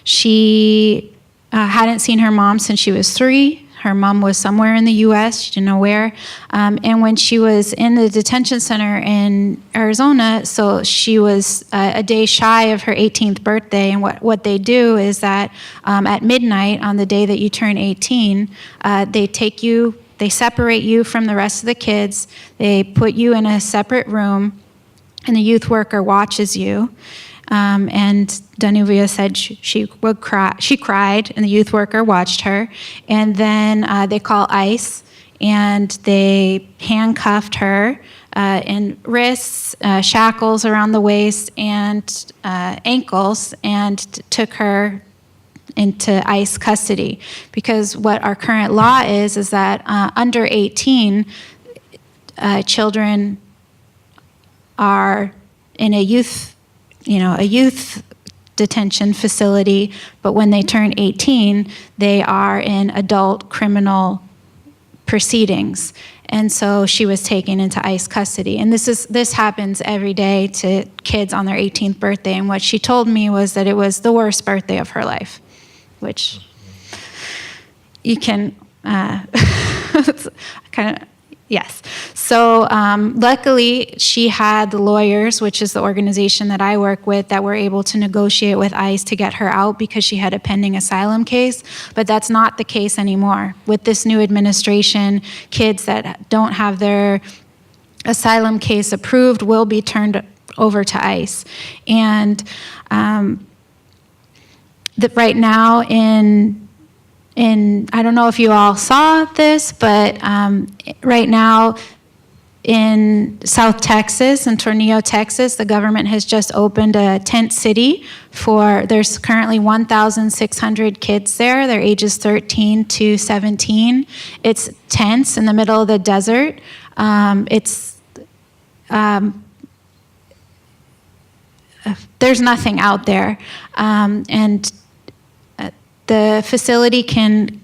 she hadn't seen her mom since she was 3. Her mom was somewhere in the U.S., she didn't know where. And when she was in the detention center in Arizona, so she was a day shy of her 18th birthday. And what they do is that at midnight on the day that you turn 18, they separate you from the rest of the kids. They put you in a separate room, and the youth worker watches you. And Danuvia said she would cry. She cried, and the youth worker watched her. And then they call ICE, and they handcuffed her in wrists, shackles around the waist, and ankles, and took her into ICE custody. Because what our current law is that under 18, children are in a youth detention facility, but when they turn 18, they are in adult criminal proceedings. And so she was taken into ICE custody. And this happens every day to kids on their 18th birthday. And what she told me was that it was the worst birthday of her life, which you can kind of, yes. So luckily, she had the lawyers, which is the organization that I work with, that were able to negotiate with ICE to get her out because she had a pending asylum case. But that's not the case anymore. With this new administration, kids that don't have their asylum case approved will be turned over to ICE. And right now I don't know if you all saw this, but right now in South Texas, in Tornillo, Texas, the government has just opened a tent city there's currently 1,600 kids there. They're ages 13 to 17. It's tents in the middle of the desert. There's nothing out there. And the facility can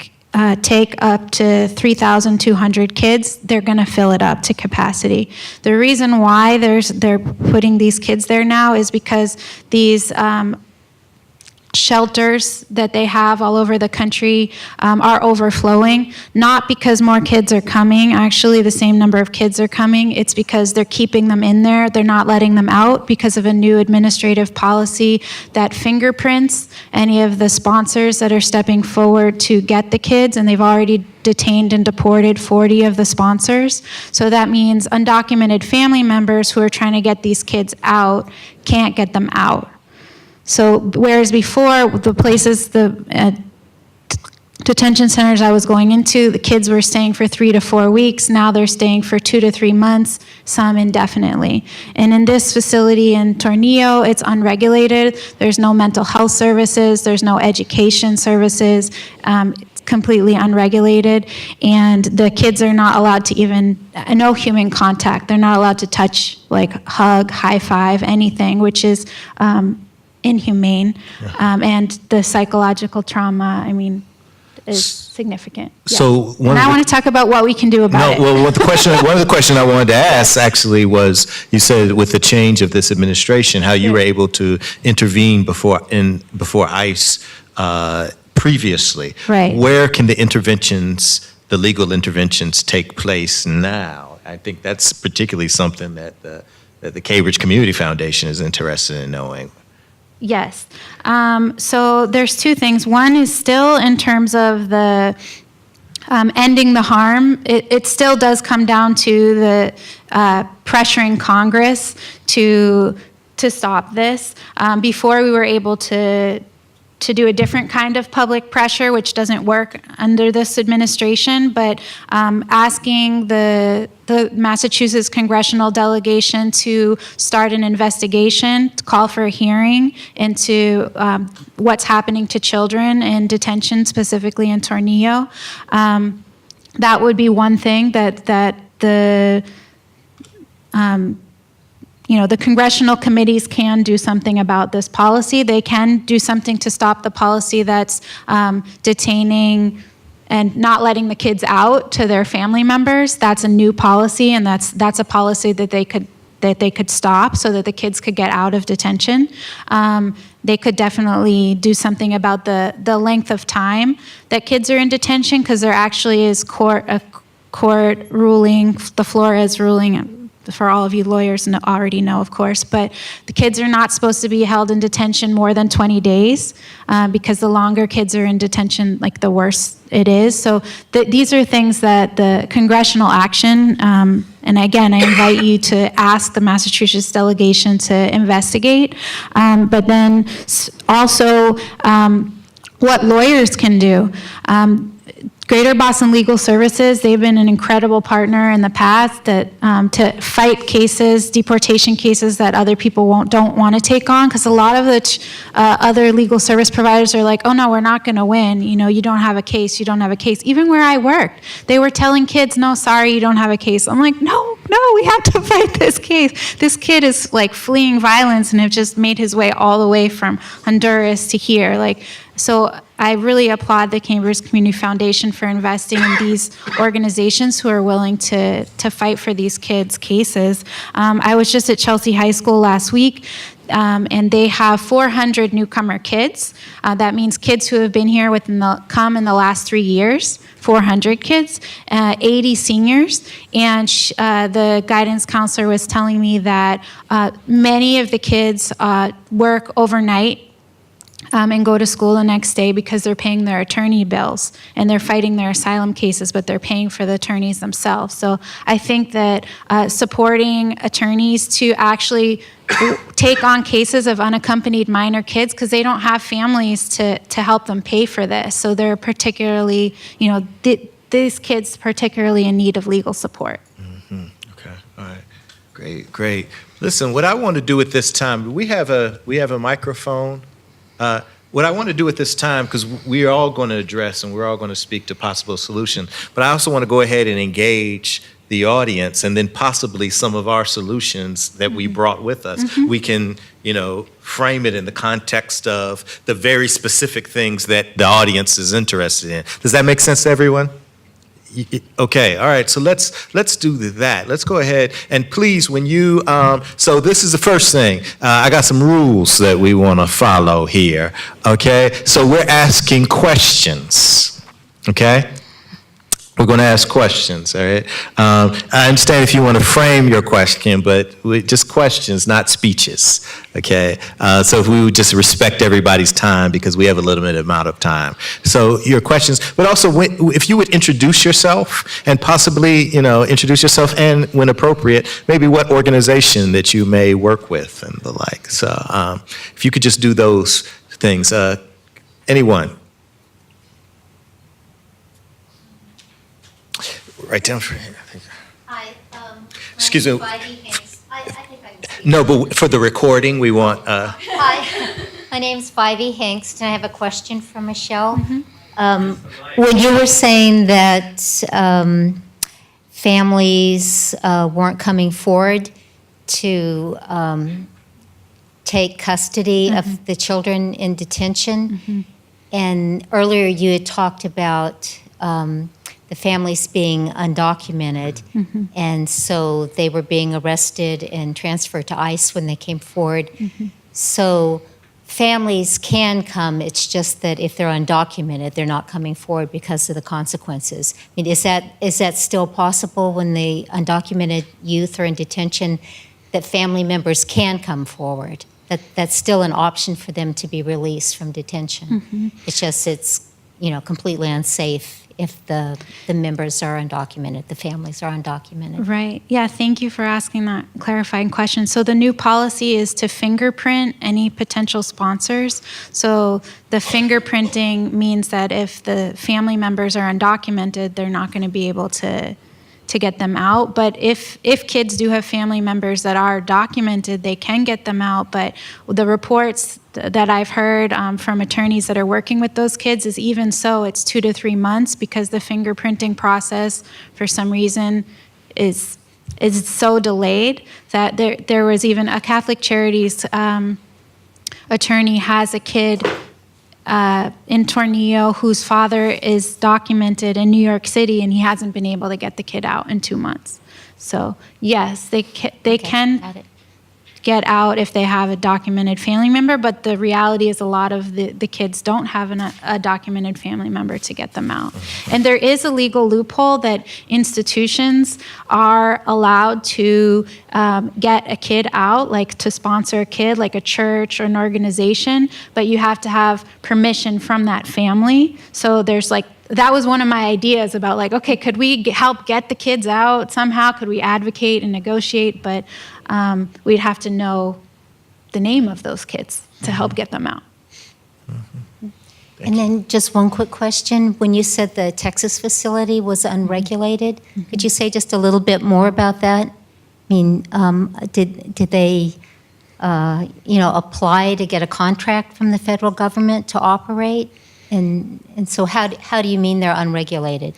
take up to 3,200 kids. They're going to fill it up to capacity. The reason why they're putting these kids there now is because these shelters that they have all over the country are overflowing, not because more kids are coming. Actually, the same number of kids are coming. It's because they're keeping them in there. They're not letting them out because of a new administrative policy that fingerprints any of the sponsors that are stepping forward to get the kids, and they've already detained and deported 40 of the sponsors. So that means undocumented family members who are trying to get these kids out can't get them out. So whereas before, the places, the detention centers I was going into, the kids were staying for 3 to 4 weeks. Now they're staying for 2 to 3 months, some indefinitely. And in this facility in Tornillo, it's unregulated. There's no mental health services. There's no education services. It's completely unregulated. And the kids are not allowed to even, no human contact. They're not allowed to touch, like hug, high five, anything, which is inhumane. And the psychological trauma, is significant. Yeah. So and I want to talk about what we can do about it. Well, one of the questions I wanted to ask actually was, you said with the change of this administration, how you were able to intervene before ICE previously. Right. Where can the legal interventions take place now? I think that's particularly something that the Cambridge Community Foundation is interested in knowing. Yes. So there's two things. One is still in terms of the ending the harm. It still does come down to the pressuring Congress to stop this. Before we were able to do a different kind of public pressure, which doesn't work under this administration, but asking the Massachusetts congressional delegation to start an investigation, to call for a hearing into what's happening to children in detention, specifically in Tornillo. That would be one thing that the the congressional committees can do something about this policy. They can do something to stop the policy that's detaining and not letting the kids out to their family members. That's a new policy, and that's a policy that they could stop so that the kids could get out of detention. They could definitely do something about the length of time that kids are in detention, because there actually is a court ruling, the Flores ruling, for all of you lawyers already know, of course, but the kids are not supposed to be held in detention more than 20 days because the longer kids are in detention, like the worse it is. So these are things that the congressional action And again, I invite you to ask the Massachusetts delegation to investigate. But then also what lawyers can do. Greater Boston Legal Services, they've been an incredible partner in the past that, to fight cases, deportation cases that other people don't want to take on, because a lot of the other legal service providers are like, oh no, we're not going to win. You don't have a case, you don't have a case. Even where I worked, they were telling kids, no, sorry, you don't have a case. I'm like, no, we have to fight this case. This kid is like fleeing violence and have just made his way all the way from Honduras to here. So I really applaud the Cambridge Community Foundation for investing in these organizations who are willing to fight for these kids' cases. I was just at Chelsea High School last week, and they have 400 newcomer kids. That means kids who have been here come in the last 3 years, 400 kids, 80 seniors. And the guidance counselor was telling me that many of the kids work overnight and go to school the next day because they're paying their attorney bills and they're fighting their asylum cases, but they're paying for the attorneys themselves. So I think that supporting attorneys to actually take on cases of unaccompanied minor kids, because they don't have families to help them pay for this. So they're particularly, these kids particularly in need of legal support. Mm-hmm. Okay, all right, great. Listen, what I want to do at this time, we have a microphone. What I want to do at this time, because we are all going to address and we're all going to speak to possible solution, but I also want to go ahead and engage the audience and then possibly some of our solutions that we brought with us. Mm-hmm. We can, frame it in the context of the very specific things that the audience is interested in. Does that make sense to everyone? Okay, all right, so let's do that. Let's go ahead and please, when you, so this is the first thing. I got some rules that we want to follow here, okay? So we're asking questions, okay? We're going to ask questions, all right? I understand if you want to frame your question, but just questions, not speeches, okay? So if we would just respect everybody's time because we have a limited amount of time. So your questions, but also if you would introduce yourself and possibly, introduce yourself and when appropriate, maybe what organization that you may work with and the like. So if you could just do those things. Anyone? Right down for here. Hi, Excuse me. I think I can speak. No, but for the recording, we want. Hi, my name's Spivey Hanks, and I have a question for Michelle. Mm-hmm. When you were saying that families weren't coming forward to take custody of the children in detention, and earlier you had talked about the families being undocumented, and so they were being arrested and transferred to ICE when they came forward. So families can come, it's just that if they're undocumented, they're not coming forward because of the consequences. I mean, is that still possible when the undocumented youth are in detention, that family members can come forward? That's still an option for them to be released from detention. It's just, it's completely unsafe if the members are undocumented, the families are undocumented. Right. Yeah, thank you for asking that clarifying question. So the new policy is to fingerprint any potential sponsors. So the fingerprinting means that if the family members are undocumented, they're not going to be able to get them out. But if kids do have family members that are documented, they can get them out. But the reports that I've heard from attorneys that are working with those kids is even so, it's 2 to 3 months because the fingerprinting process, for some reason, is so delayed that there was even a Catholic Charities attorney has a kid in Tornillo whose father is documented in New York City, and he hasn't been able to get the kid out in 2 months. So yes, they can get out if they have a documented family member, but the reality is a lot of the kids don't have a documented family member to get them out. And there is a legal loophole that institutions are allowed to get a kid out, like to sponsor a kid, like a church or an organization, but you have to have permission from that family. So there's like that was one of my ideas about like, okay, could we help get the kids out somehow? Could we advocate and negotiate? But we'd have to know the name of those kids to help get them out. And then just one quick question. When you said the Texas facility was unregulated, could you say just a little bit more about that? I mean, did they, apply to get a contract from the federal government to operate? And so how do you mean they're unregulated?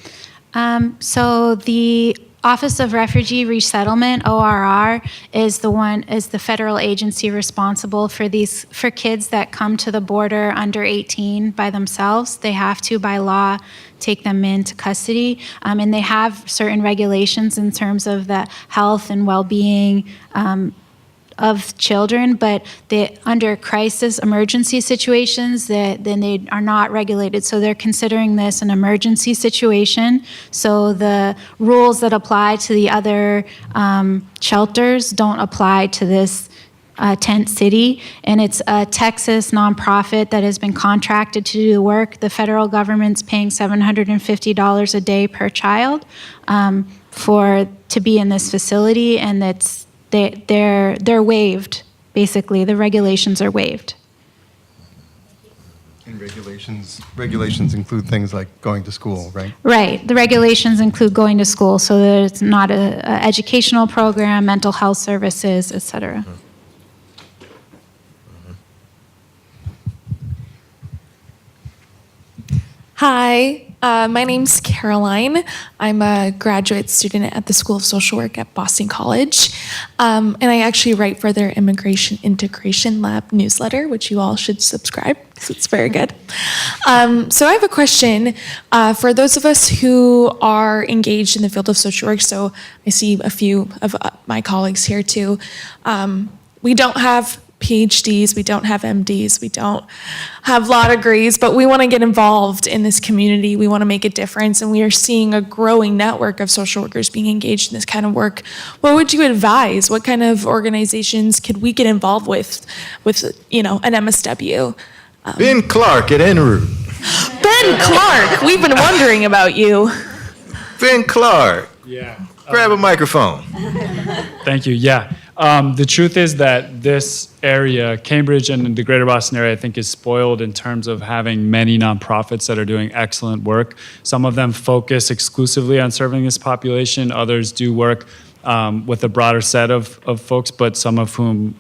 So the Office of Refugee Resettlement, ORR, is the federal agency responsible for kids that come to the border under 18 by themselves. They have to, by law, take them into custody. And they have certain regulations in terms of the health and well-being of children, but under crisis emergency situations, then they are not regulated. So they're considering this an emergency situation. So the rules that apply to the other shelters don't apply to this tent city. And it's a Texas nonprofit that has been contracted to do the work. The federal government's paying $750 a day per child to be in this facility, and they're waived, basically. The regulations are waived. And regulations include things like going to school, right? Right. The regulations include going to school, so that it's not an educational program, mental health services, et cetera. Hi, my name's Caroline. I'm a graduate student at the School of Social Work at Boston College. And I actually write for their Immigration Integration Lab newsletter, which you all should subscribe because it's very good. So I have a question for those of us who are engaged in the field of social work. So I see a few of my colleagues here too. We don't have PhDs, we don't have MDs, we don't have law degrees, but we want to get involved in this community. We want to make a difference, and we are seeing a growing network of social workers being engaged in this kind of work. What would you advise? What kind of organizations could we get involved with an MSW? Ben Clark at Enroute. Ben Clark, we've been wondering about you. Ben Clark. Yeah. Grab a microphone. Thank you. Yeah. The truth is that this area, Cambridge and the greater Boston area, I think is spoiled in terms of having many nonprofits that are doing excellent work. Some of them focus exclusively on serving this population. Others do work with a broader set of folks, but some of whom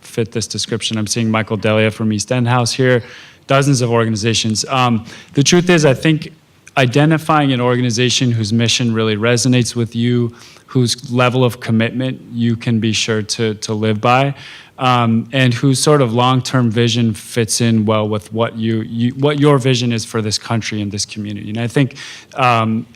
fit this description. I'm seeing Michael Delia from East End House here, dozens of organizations. The truth is, I think identifying an organization whose mission really resonates with you, whose level of commitment you can be sure to live by, and whose sort of long-term vision fits in well with what your vision is for this country and this community. And I think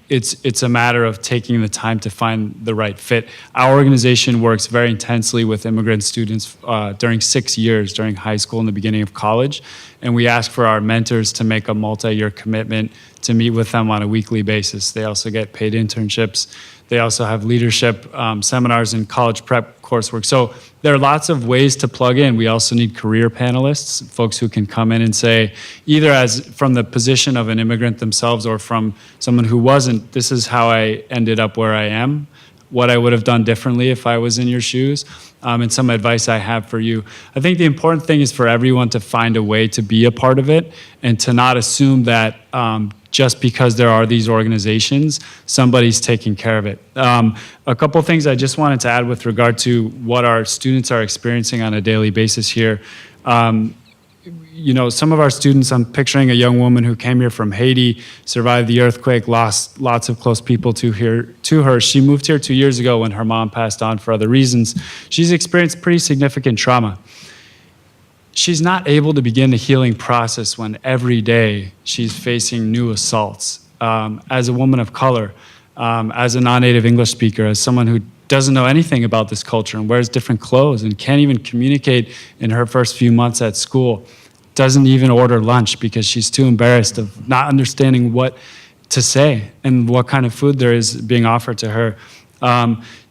it's a matter of taking the time to find the right fit. Our organization works very intensely with immigrant students during 6 years, during high school and the beginning of college, and we ask for our mentors to make a multi-year commitment to meet with them on a weekly basis. They also get paid internships. They also have leadership seminars and college prep coursework. So there are lots of ways to plug in. We also need career panelists, folks who can come in and say, either as from the position of an immigrant themselves or from someone who wasn't, this is how I ended up where I am, what I would have done differently if I was in your shoes, and some advice I have for you. I think the important thing is for everyone to find a way to be a part of it and to not assume that just because there are these organizations, somebody's taking care of it. A couple things I just wanted to add with regard to what our students are experiencing on a daily basis here. Some of our students, I'm picturing a young woman who came here from Haiti, survived the earthquake, lost lots of close people to her. She moved here 2 years ago when her mom passed on for other reasons. She's experienced pretty significant trauma. She's not able to begin the healing process when every day she's facing new assaults. As a woman of color, as a non-native English speaker, as someone who doesn't know anything about this culture and wears different clothes and can't even communicate in her first few months at school, doesn't even order lunch because she's too embarrassed of not understanding what to say and what kind of food there is being offered to her.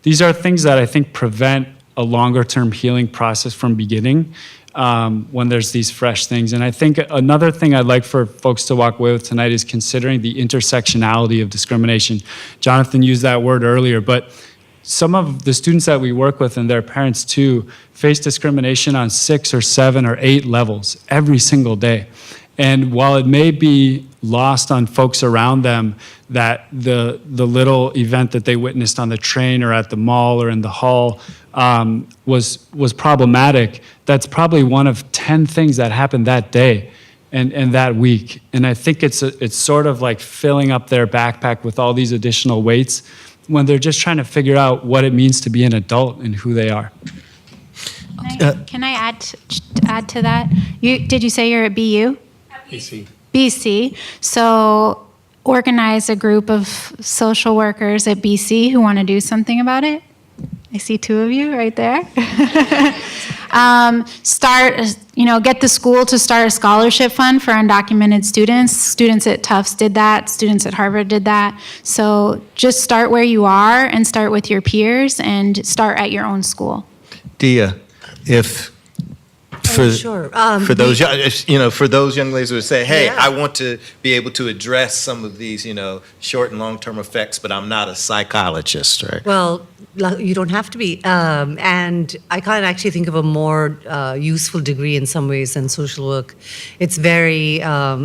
These are things that I think prevent a longer-term healing process from beginning. when there's these fresh things. And I think another thing I'd like for folks to walk away with tonight is considering the intersectionality of discrimination. Jonathan used that word earlier, but some of the students that we work with and their parents too face discrimination on 6 or 7 or 8 levels every single day. And while it may be lost on folks around them that the little event that they witnessed on the train or at the mall or in the hall was problematic, that's probably one of 10 things that happened that day and that week. And I think it's sort of like filling up their backpack with all these additional weights when they're just trying to figure out what it means to be an adult and who they are. Can I add to that? Did you say you're at BU? BC. BC. So organize a group of social workers at BC who want to do something about it. I see 2 of you right there. Get the school to start a scholarship fund for undocumented students. Students at Tufts did that. Students at Harvard did that. So just start where you are and start with your peers and start at your own school. Dia, Sure. For those young ladies who would say, "Hey, Yeah. I want to be able to address some of these, short and long-term effects, but I'm not a psychologist," right? Well, you don't have to be. And I can't actually think of a more useful degree in some ways than social work. It's very,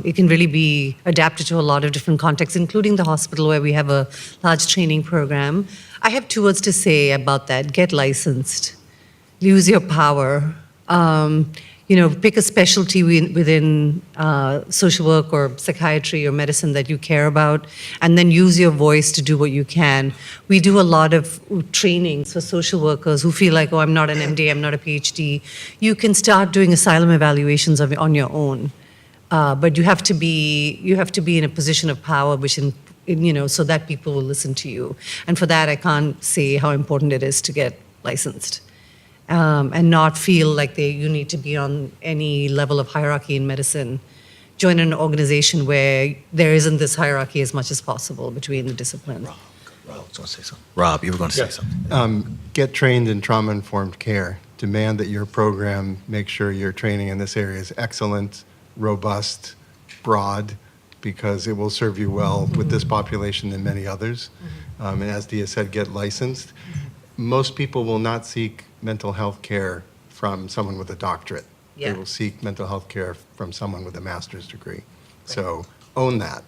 it can really be adapted to a lot of different contexts, including the hospital where we have a large training program. I have 2 words to say about that. Get licensed. Use your power. Pick a specialty within social work or psychiatry or medicine that you care about, and then use your voice to do what you can. We do a lot of trainings for social workers who feel like, oh, I'm not an MD, I'm not a PhD. You can start doing asylum evaluations on your own, but you have to be in a position of power, so that people will listen to you. And for that, I can't say how important it is to get licensed. And not feel like you need to be on any level of hierarchy in medicine. Join an organization where there isn't this hierarchy as much as possible between the disciplines. Rob was going to say something. Rob, you were going to say something. Get trained in trauma-informed care. Demand that your program make sure your training in this area is excellent, robust, broad, because it will serve you well with this population and many others. And as Dia said, get licensed. Most people will not seek mental health care from someone with a doctorate. Yeah. They will seek mental health care from someone with a master's degree. So own that,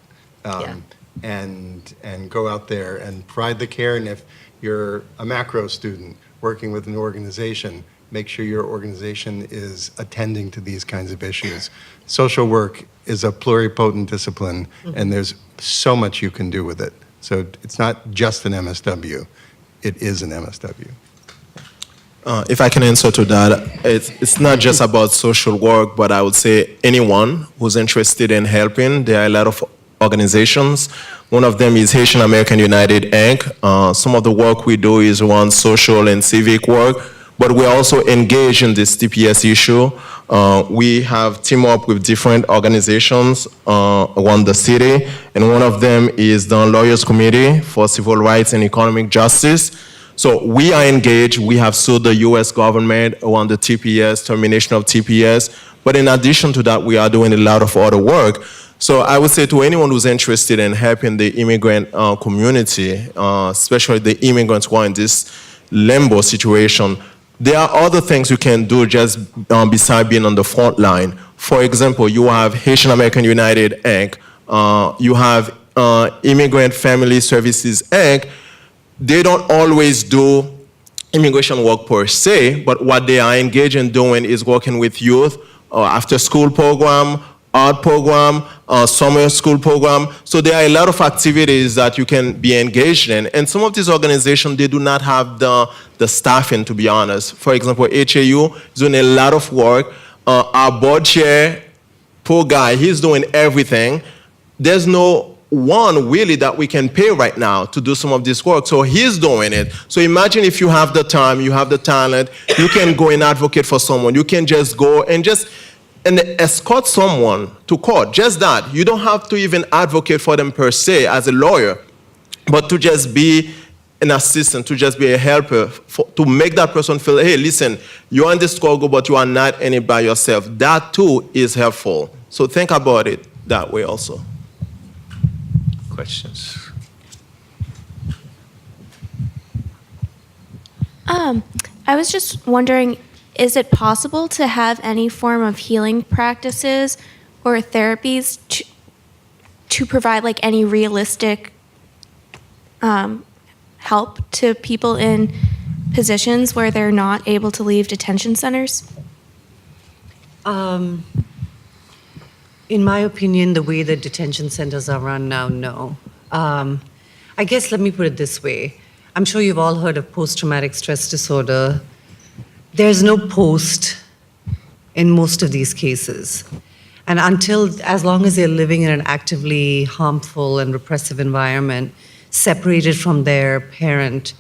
and go out there and provide the care. And if you're a macro student working with an organization, make sure your organization is attending to these kinds of issues. Social work is a pluripotent discipline, and there's so much you can do with it. So it's not just an MSW. It is an MSW. If I can answer to that, it's not just about social work, but I would say anyone who's interested in helping. There are a lot of organizations. One of them is Haitian American United, Inc. Some of the work we do is around social and civic work, but we're also engaged in this TPS issue. We have teamed up with different organizations around the city, and one of them is the Lawyers Committee for Civil Rights and Economic Justice. So we are engaged. We have sued the U.S. government around the TPS, termination of TPS. But in addition to that, we are doing a lot of other work. So I would say to anyone who's interested in helping the immigrant community, especially the immigrants who are in this limbo situation, there are other things you can do just beside being on the front line. For example, you have Haitian American United, Inc. You have Immigrant Family Services, Inc. They don't always do immigration work per se, but what they are engaged in doing is working with youth, after school program, art program, summer school program. So there are a lot of activities that you can be engaged in. And some of these organizations, they do not have the staffing, to be honest. For example, HAU is doing a lot of work. Our board chair, poor guy, he's doing everything. There's no one really that we can pay right now to do some of this work. So he's doing it. So imagine if you have the time, you have the talent, you can go and advocate for someone. You can just go and escort someone to court. Just that. You don't have to even advocate for them per se as a lawyer, but to just be an assistant, to just be a helper, to make that person feel, hey, listen, you're in the struggle, but you are not in it by yourself. That too is helpful. So think about it that way also. Questions? I was just wondering, is it possible to have any form of healing practices or therapies to provide like any realistic help to people in positions where they're not able to leave detention centers? In my opinion, the way that detention centers are run now, no. I guess let me put it this way. I'm sure you've all heard of post-traumatic stress disorder. There's no post in most of these cases. And as long as they're living in an actively harmful and repressive environment, separated from their parent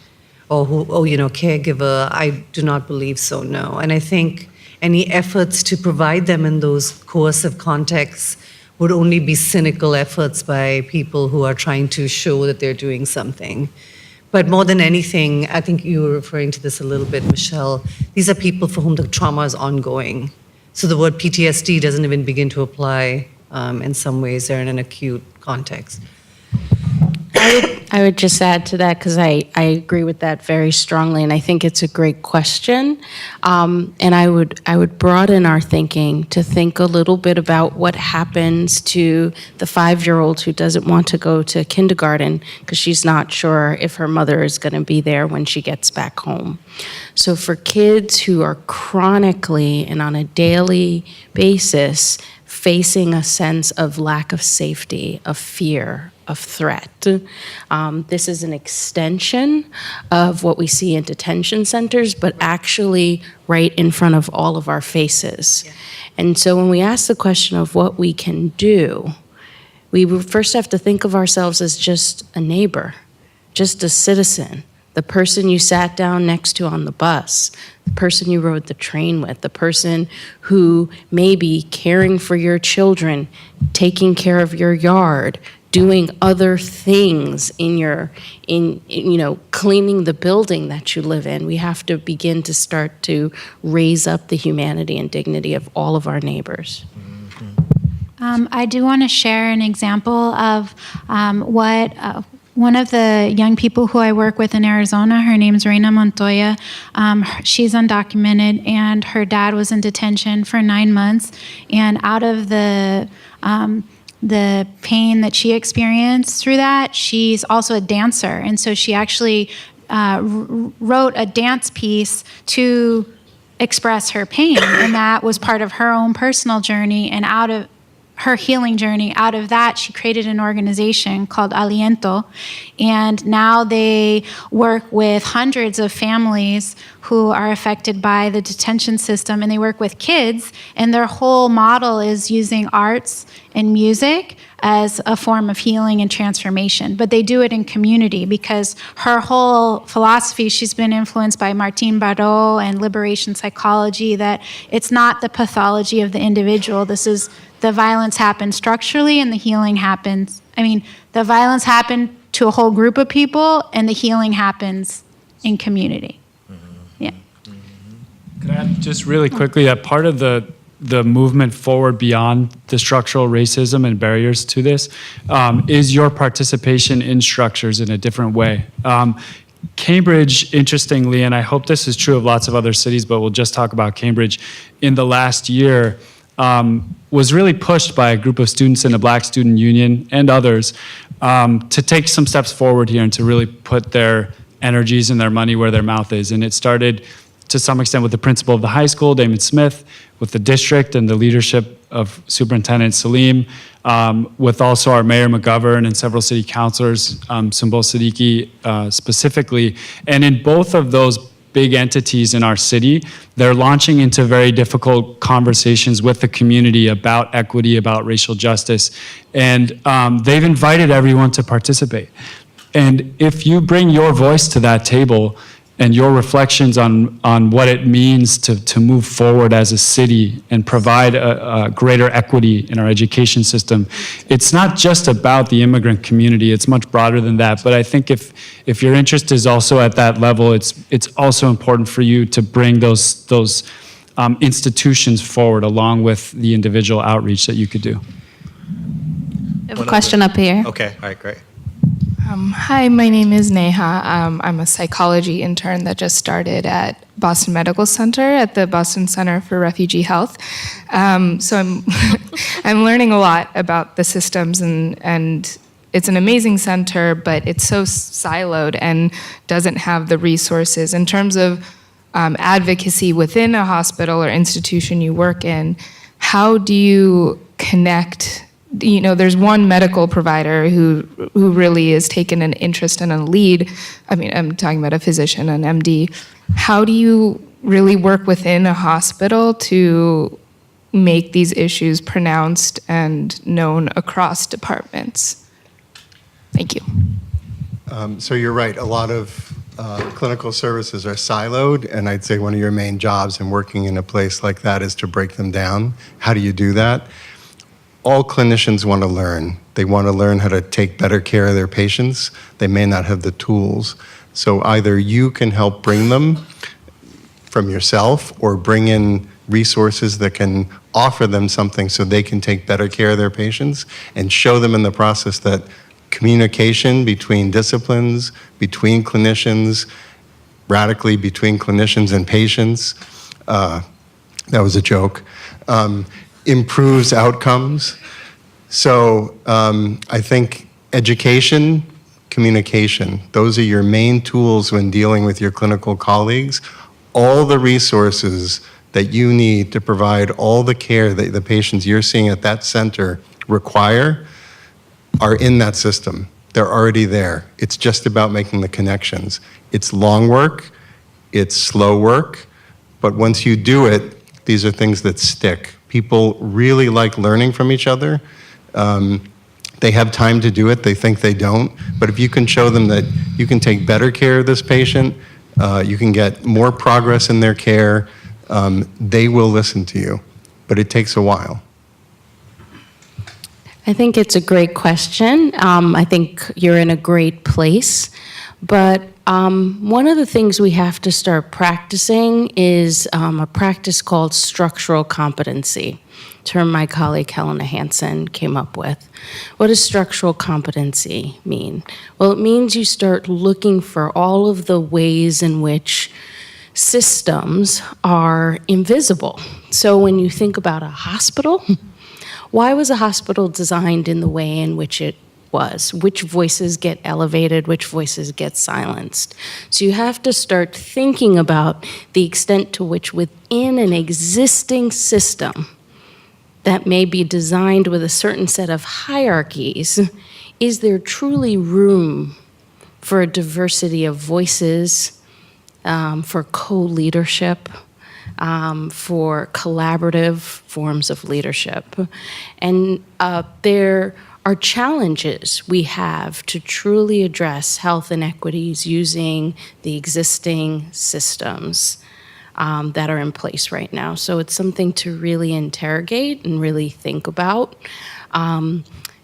or caregiver, I do not believe so, no. And I think any efforts to provide them in those coercive contexts would only be cynical efforts by people who are trying to show that they're doing something. But more than anything, I think you were referring to this a little bit, Michelle, these are people for whom the trauma is ongoing. So the word PTSD doesn't even begin to apply in some ways. They're in an acute context. I would just add to that, because I agree with that very strongly, and I think it's a great question. And I would broaden our thinking to think a little bit about what happens to the 5-year-old who doesn't want to go to kindergarten because she's not sure if her mother is going to be there when she gets back home. So for kids who are chronically and on a daily basis facing a sense of lack of safety, of fear, of threat. This is an extension of what we see in detention centers, but actually right in front of all of our faces. Yeah. And so when we ask the question of what we can do, we first have to think of ourselves as just a neighbor, just a citizen, the person you sat down next to on the bus, the person you rode the train with, the person who may be caring for your children, taking care of your yard, doing other things cleaning the building that you live in. We have to begin to start to raise up the humanity and dignity of all of our neighbors. I do want to share an example of what one of the young people who I work with in Arizona, her name's Reina Montoya. She's undocumented, and her dad was in detention for 9 months. And out of the pain that she experienced through that, she's also a dancer. And so she actually wrote a dance piece to express her pain. And that was part of her own personal journey. And out of her healing journey, out of that, she created an organization called Aliento. And now they work with hundreds of families who are affected by the detention system, and they work with kids. And their whole model is using arts and music as a form of healing and transformation. But they do it in community, because her whole philosophy, she's been influenced by Martin Barreau and liberation psychology, that it's not the pathology of the individual. This is the violence happens structurally and the healing happens. The violence happened to a whole group of people and the healing happens in community. Yeah. Could I add just really quickly that part of the movement forward beyond the structural racism and barriers to this is your participation in structures in a different way. Cambridge, interestingly, and I hope this is true of lots of other cities, but we'll just talk about Cambridge, in the last year was really pushed by a group of students in the Black Student Union and others to take some steps forward here and to really put their energies and their money where their mouth is. And it started to some extent with the principal of the high school, Damon Smith, with the district and the leadership of Superintendent Salim, with also our Mayor McGovern and several city councilors, Sumbul Siddiqui specifically. And in both of those big entities in our city, they're launching into very difficult conversations with the community about equity, about racial justice. And they've invited everyone to participate. And if you bring your voice to that table and your reflections on what it means to move forward as a city and provide a greater equity in our education system. It's not just about the immigrant community, it's much broader than that. But I think if your interest is also at that level, it's also important for you to bring those institutions forward along with the individual outreach that you could do. I have a question up here. Okay, all right, great. Hi, my name is Neha. I'm a psychology intern that just started at Boston Medical Center at the Boston Center for Refugee Health. So I'm I'm learning a lot about the systems, and it's an amazing center, but it's so siloed and doesn't have the resources in terms of advocacy within a hospital or institution you work in. How do you connect? You know, there's one medical provider who really is taken an interest and a lead. I mean, I'm talking about a physician, an MD. How do you really work within a hospital to make these issues pronounced and known across departments? Thank you. So you're right. A lot of clinical services are siloed, and I'd say one of your main jobs in working in a place like that is to break them down. How do you do that? All clinicians want to learn. They want to learn how to take better care of their patients. They may not have the tools. So either you can help bring them from yourself or bring in resources that can offer them something so they can take better care of their patients, and show them in the process that communication between disciplines, between clinicians, radically between clinicians and patients, that was a joke, improves outcomes. So I think education, communication, those are your main tools when dealing with your clinical colleagues. All the resources that you need to provide all the care that the patients you're seeing at that center require are in that system. They're already there. It's just about making the connections. It's long work, it's slow work, but once you do it, these are things that stick. People really like learning from each other. They have time to do it, they think they don't, but if you can show them that you can take better care of this patient, you can get more progress in their care, they will listen to you, but it takes a while. I think it's a great question. I think you're in a great place. But one of the things we have to start practicing is a practice called structural competency, a term my colleague Helena Hansen came up with. What does structural competency mean? Well, it means you start looking for all of the ways in which systems are invisible. So when you think about a hospital, why was a hospital designed in the way in which it was? Which voices get elevated, which voices get silenced? So you have to start thinking about the extent to which within an existing system that may be designed with a certain set of hierarchies, is there truly room for a diversity of voices, for co-leadership, for collaborative forms of leadership? And there are challenges we have to truly address health inequities using the existing systems that are in place right now. So it's something to really interrogate and really think about,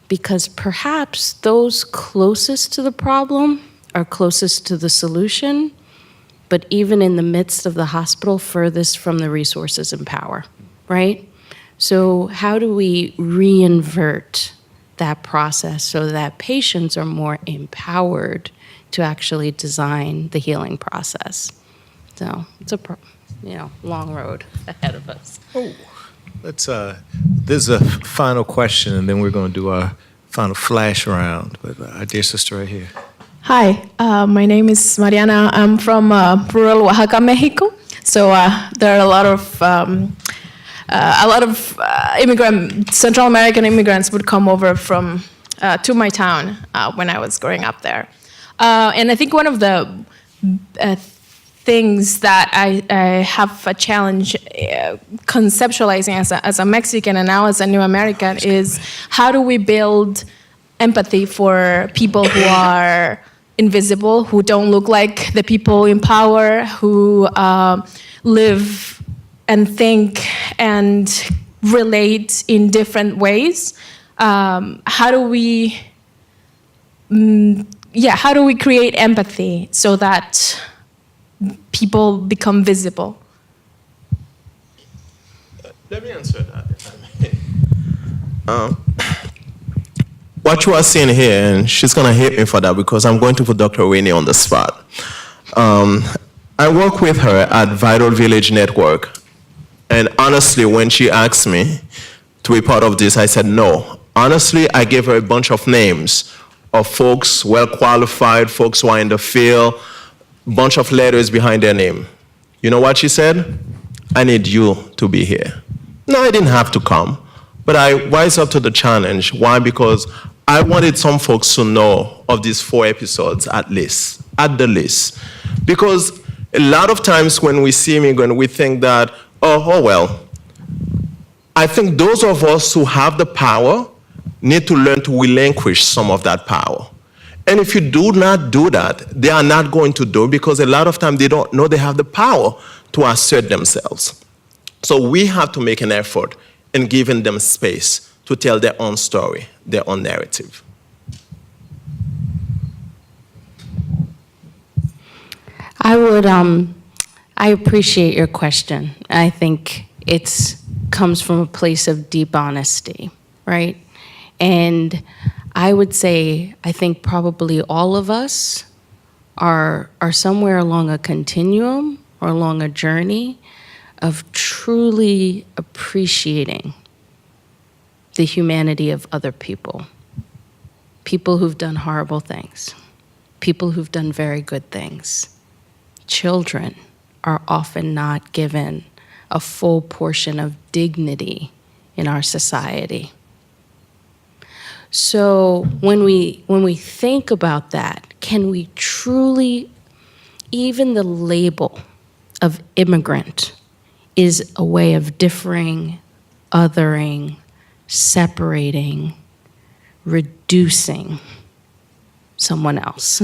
because perhaps those closest to the problem are closest to the solution, but even in the midst of the hospital, furthest from the resources and power, right? So how do we reinvert that process so that patients are more empowered to actually design the healing process? So it's a long road ahead of us. Oh, there's a final question, and then we're going to do our final flash round. But our dear sister right here. Hi, my name is Mariana. I'm from rural Oaxaca, Mexico. So there are a lot of Central American immigrants would come over from to my town when I was growing up there. And I think one of the things that I have a challenge conceptualizing as a Mexican and now as a new American is how do we build empathy for people who are invisible, who don't look like the people in power, who live and think and relate in different ways. How do we create empathy so that people become visible? Let me answer that, if I may. What you are seeing here, and she's going to hate me for that because I'm going to put Dr. Renee on the spot. I work with her at Vital Village Network. And honestly, when she asked me to be part of this, I said no. Honestly, I gave her a bunch of names of folks, well-qualified, folks who are in the field, bunch of letters behind their name. You know what she said? I need you to be here. No, I didn't have to come, but I rise up to the challenge. Why? Because I wanted some folks to know of these 4 episodes at the least. Because a lot of times when we see immigrants, we think that, oh well. I think those of us who have the power need to learn to relinquish some of that power. And if you do not do that, they are not going to do it because a lot of times they don't know they have the power to assert themselves. So we have to make an effort in giving them space to tell their own story, their own narrative. I appreciate your question. I think it comes from a place of deep honesty, right? And I would say, I think probably all of us are somewhere along a continuum or along a journey of truly appreciating the humanity of other people. People who've done horrible things, people who've done very good things. Children are often not given a full portion of dignity in our society. So when we think about that, can we truly, even the label of immigrant is a way of differing, othering, separating, reducing someone else.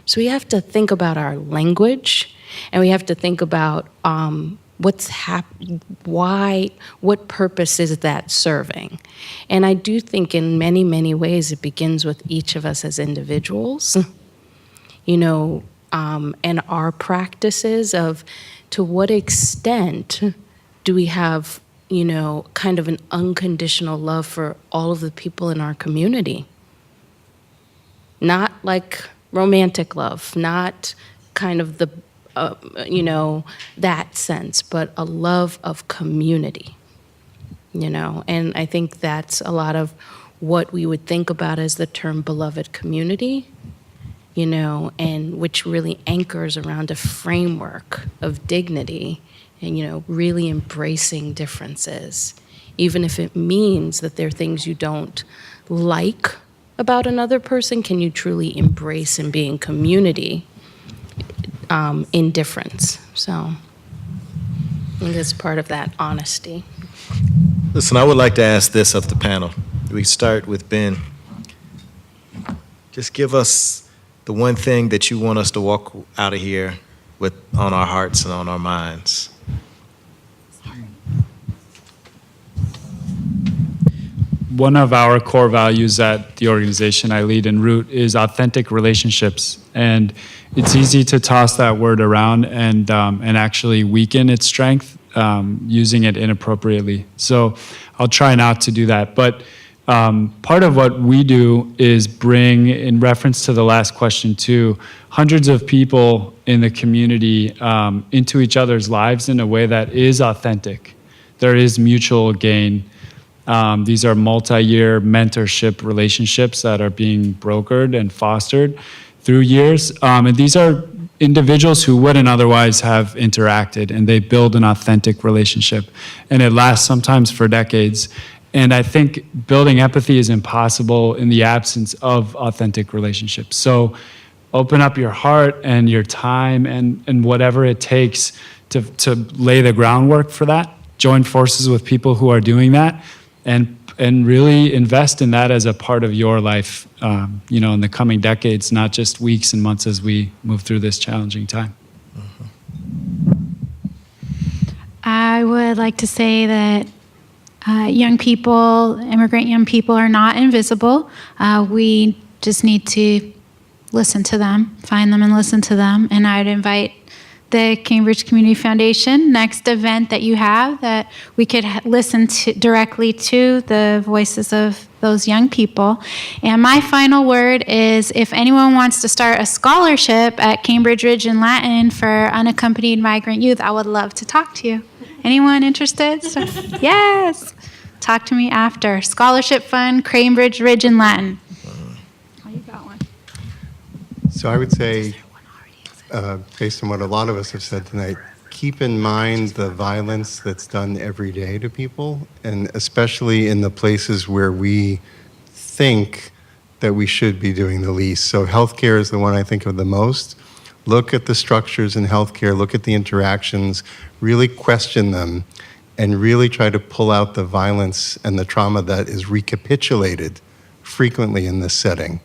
So we have to think about our language, and we have to think about what purpose is that serving? And I do think in many, many ways it begins with each of us as individuals, and our practices of to what extent do we have, kind of an unconditional love for all of the people in our community? Not like romantic love, not kind of the that sense, but a love of community, and I think that's a lot of what we would think about as the term beloved community, and which really anchors around a framework of dignity and, really embracing differences, even if it means that there are things you don't like about another person. Can you truly embrace and be in community in difference? So I think that's part of that honesty. Listen, I would like to ask this of the panel. We start with Ben. Just give us the one thing that you want us to walk out of here with on our hearts and on our minds. One of our core values at the organization I lead and root is authentic relationships. And it's easy to toss that word around and actually weaken its strength using it inappropriately. So I'll try not to do that. But part of what we do is bring, in reference to the last question too, hundreds of people in the community into each other's lives in a way that is authentic. There is mutual gain. These are multi-year mentorship relationships that are being brokered and fostered through years. And these are individuals who wouldn't otherwise have interacted, and they build an authentic relationship. And it lasts sometimes for decades. And I think building empathy is impossible in the absence of authentic relationships. So open up your heart and your time and whatever it takes to lay the groundwork for that. Join forces with people who are doing that, and and really invest in that as a part of your life, in the coming decades, not just weeks and months as we move through this challenging time. I would like to say that young people, immigrant young people, are not invisible. We just need to listen to them, find them and listen to them. And I'd invite the Cambridge Community Foundation, next event that you have, that we could listen to directly to the voices of those young people. And my final word is, if anyone wants to start a scholarship at Cambridge Ridge in Latin for unaccompanied migrant youth, I would love to talk to you. Anyone interested? Yes. Talk to me after. Scholarship Fund, Cambridge Ridge in Latin. Oh, you got one. So I would say, based on what a lot of us have said tonight, keep in mind the violence that's done every day to people, and especially in the places where we think that we should be doing the least. So healthcare is the one I think of the most. Look at the structures in healthcare, look at the interactions, really question them, and really try to pull out the violence and the trauma that is recapitulated frequently in this setting.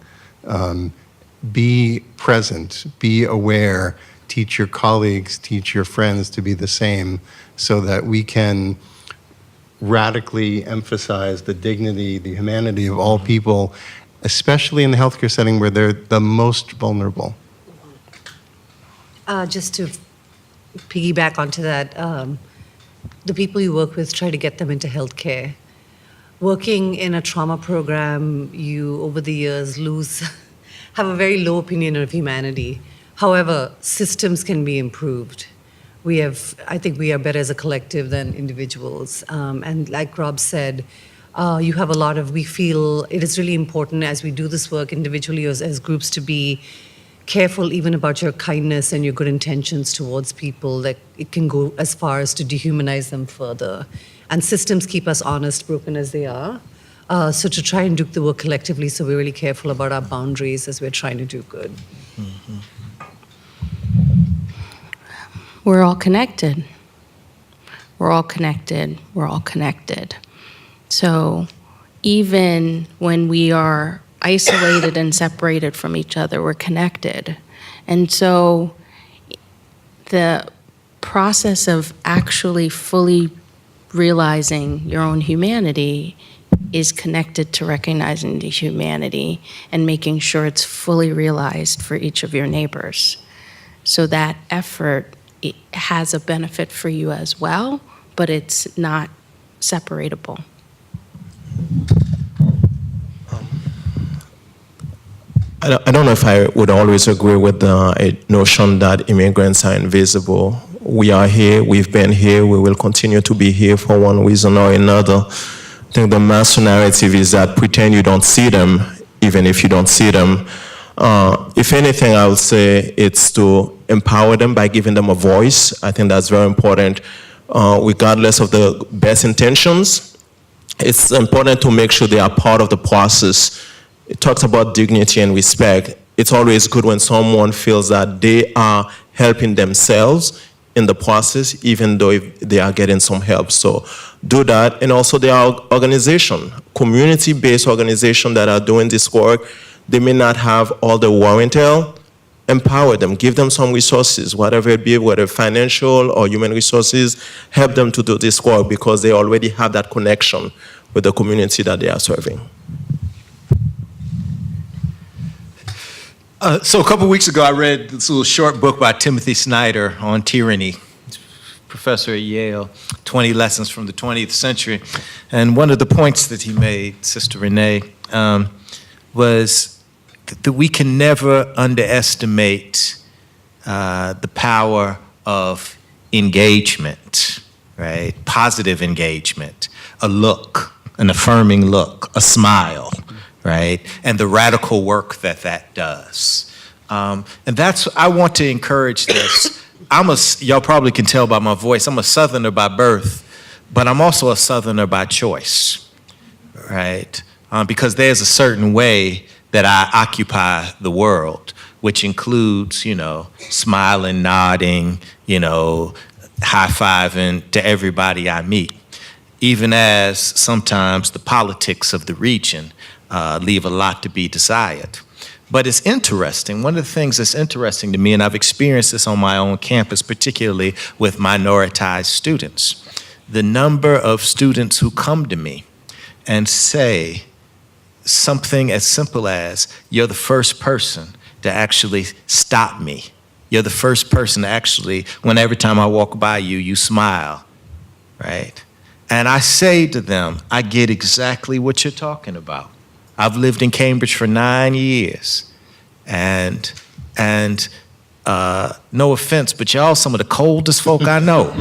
Be present, be aware, teach your colleagues, teach your friends to be the same, so that we can radically emphasize the dignity, the humanity of all people, especially in the healthcare setting where they're the most vulnerable. Just to piggyback onto that, the people you work with, try to get them into healthcare. Working in a trauma program, you, over the years, have a very low opinion of humanity. However, systems can be improved. I think we are better as a collective than individuals. And like Rob said, you have we feel it is really important as we do this work individually or as groups to be careful even about your kindness and your good intentions towards people, that it can go as far as to dehumanize them further. And systems keep us honest, broken as they are. So to try and do the work collectively, so we're really careful about our boundaries as we're trying to do good. Mm-hmm. We're all connected. We're all connected. We're all connected. So even when we are isolated and separated from each other, we're connected. And so the process of actually fully realizing your own humanity is connected to recognizing the humanity and making sure it's fully realized for each of your neighbors. So that effort, it has a benefit for you as well, but it's not separatable. I don't know if I would always agree with the notion that immigrants are invisible. We are here, we've been here, we will continue to be here for one reason or another. I think the mass narrative is that pretend you don't see them, even if you don't see them. If anything, I would say it's to empower them by giving them a voice. I think that's very important, regardless of the best intentions. It's important to make sure they are part of the process. It talks about dignity and respect. It's always good when someone feels that they are helping themselves in the process, even though if they are getting some help. So do that. And also there are organizations, community-based organizations that are doing this work. They may not have all the warrantel. Empower them, give them some resources, whatever it be, whether financial or human resources, help them to do this work because they already have that connection with the community that they are serving. So a couple weeks ago, I read this little short book by Timothy Snyder on tyranny, professor at Yale, 20 Lessons from the 20th Century. And one of the points that he made, Sister Renee, was that we can never underestimate the power of engagement, right? Positive engagement, a look, an affirming look, a smile, right? And the radical work that that does. And that's, I want to encourage this. Y'all probably can tell by my voice, I'm a Southerner by birth, but I'm also a Southerner by choice, right? Because there's a certain way that I occupy the world, which includes, smiling, nodding, high-fiving to everybody I meet. even as sometimes the politics of the region leave a lot to be desired. But it's interesting. One of the things that's interesting to me, and I've experienced this on my own campus, particularly with minoritized students, the number of students who come to me and say something as simple as, you're the first person to actually stop me. You're the first person to actually, every time I walk by you, you smile, right? And I say to them, I get exactly what you're talking about. I've lived in Cambridge for 9 years, and no offense, but y'all some of the coldest folk I know.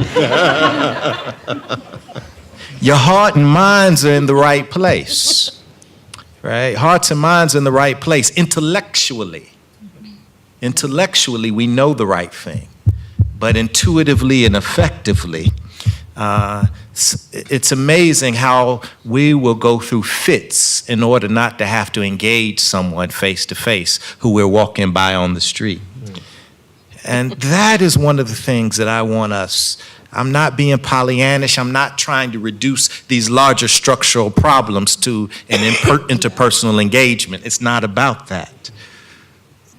Your heart and minds are in the right place, right? Hearts and minds are in the right place. Intellectually, we know the right thing, but intuitively and effectively, it's amazing how we will go through fits in order not to have to engage someone face to face who we're walking by on the street. And that is one of the things that I want us. I'm not being Pollyannish. I'm not trying to reduce these larger structural problems to an interpersonal engagement. It's not about that.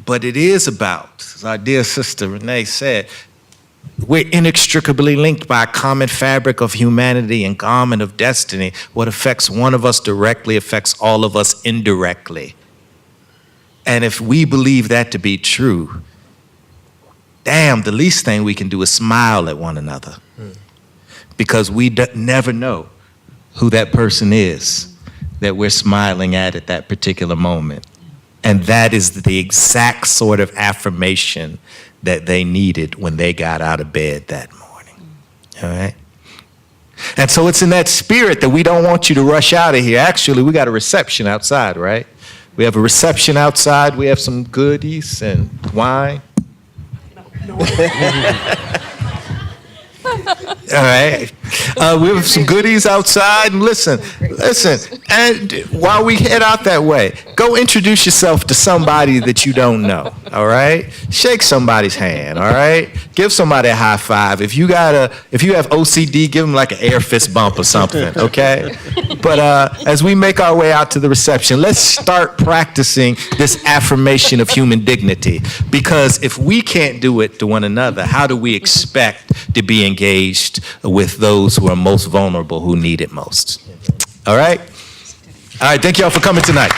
But it is about, as our dear sister Renee said, we're inextricably linked by a common fabric of humanity and common of destiny. What affects one of us directly affects all of us indirectly. And if we believe that to be true, damn, the least thing we can do is smile at one another. Because we never know who that person is that we're smiling at that particular moment. And that is the exact sort of affirmation that they needed when they got out of bed that morning. All right? And so it's in that spirit that we don't want you to rush out of here. Actually, we got a reception outside, right? We have a reception outside. We have some goodies and wine. All right. We have some goodies outside. And listen. And while we head out that way, go introduce yourself to somebody that you don't know. All right. Shake somebody's hand. All right. Give somebody a high five. If you have OCD, give them like an air fist bump or something. Okay. But as we make our way out to the reception, let's start practicing this affirmation of human dignity. Because if we can't do it to one another, how do we expect to be engaged with those who are most vulnerable, who need it most? All right? All right, thank y'all for coming tonight.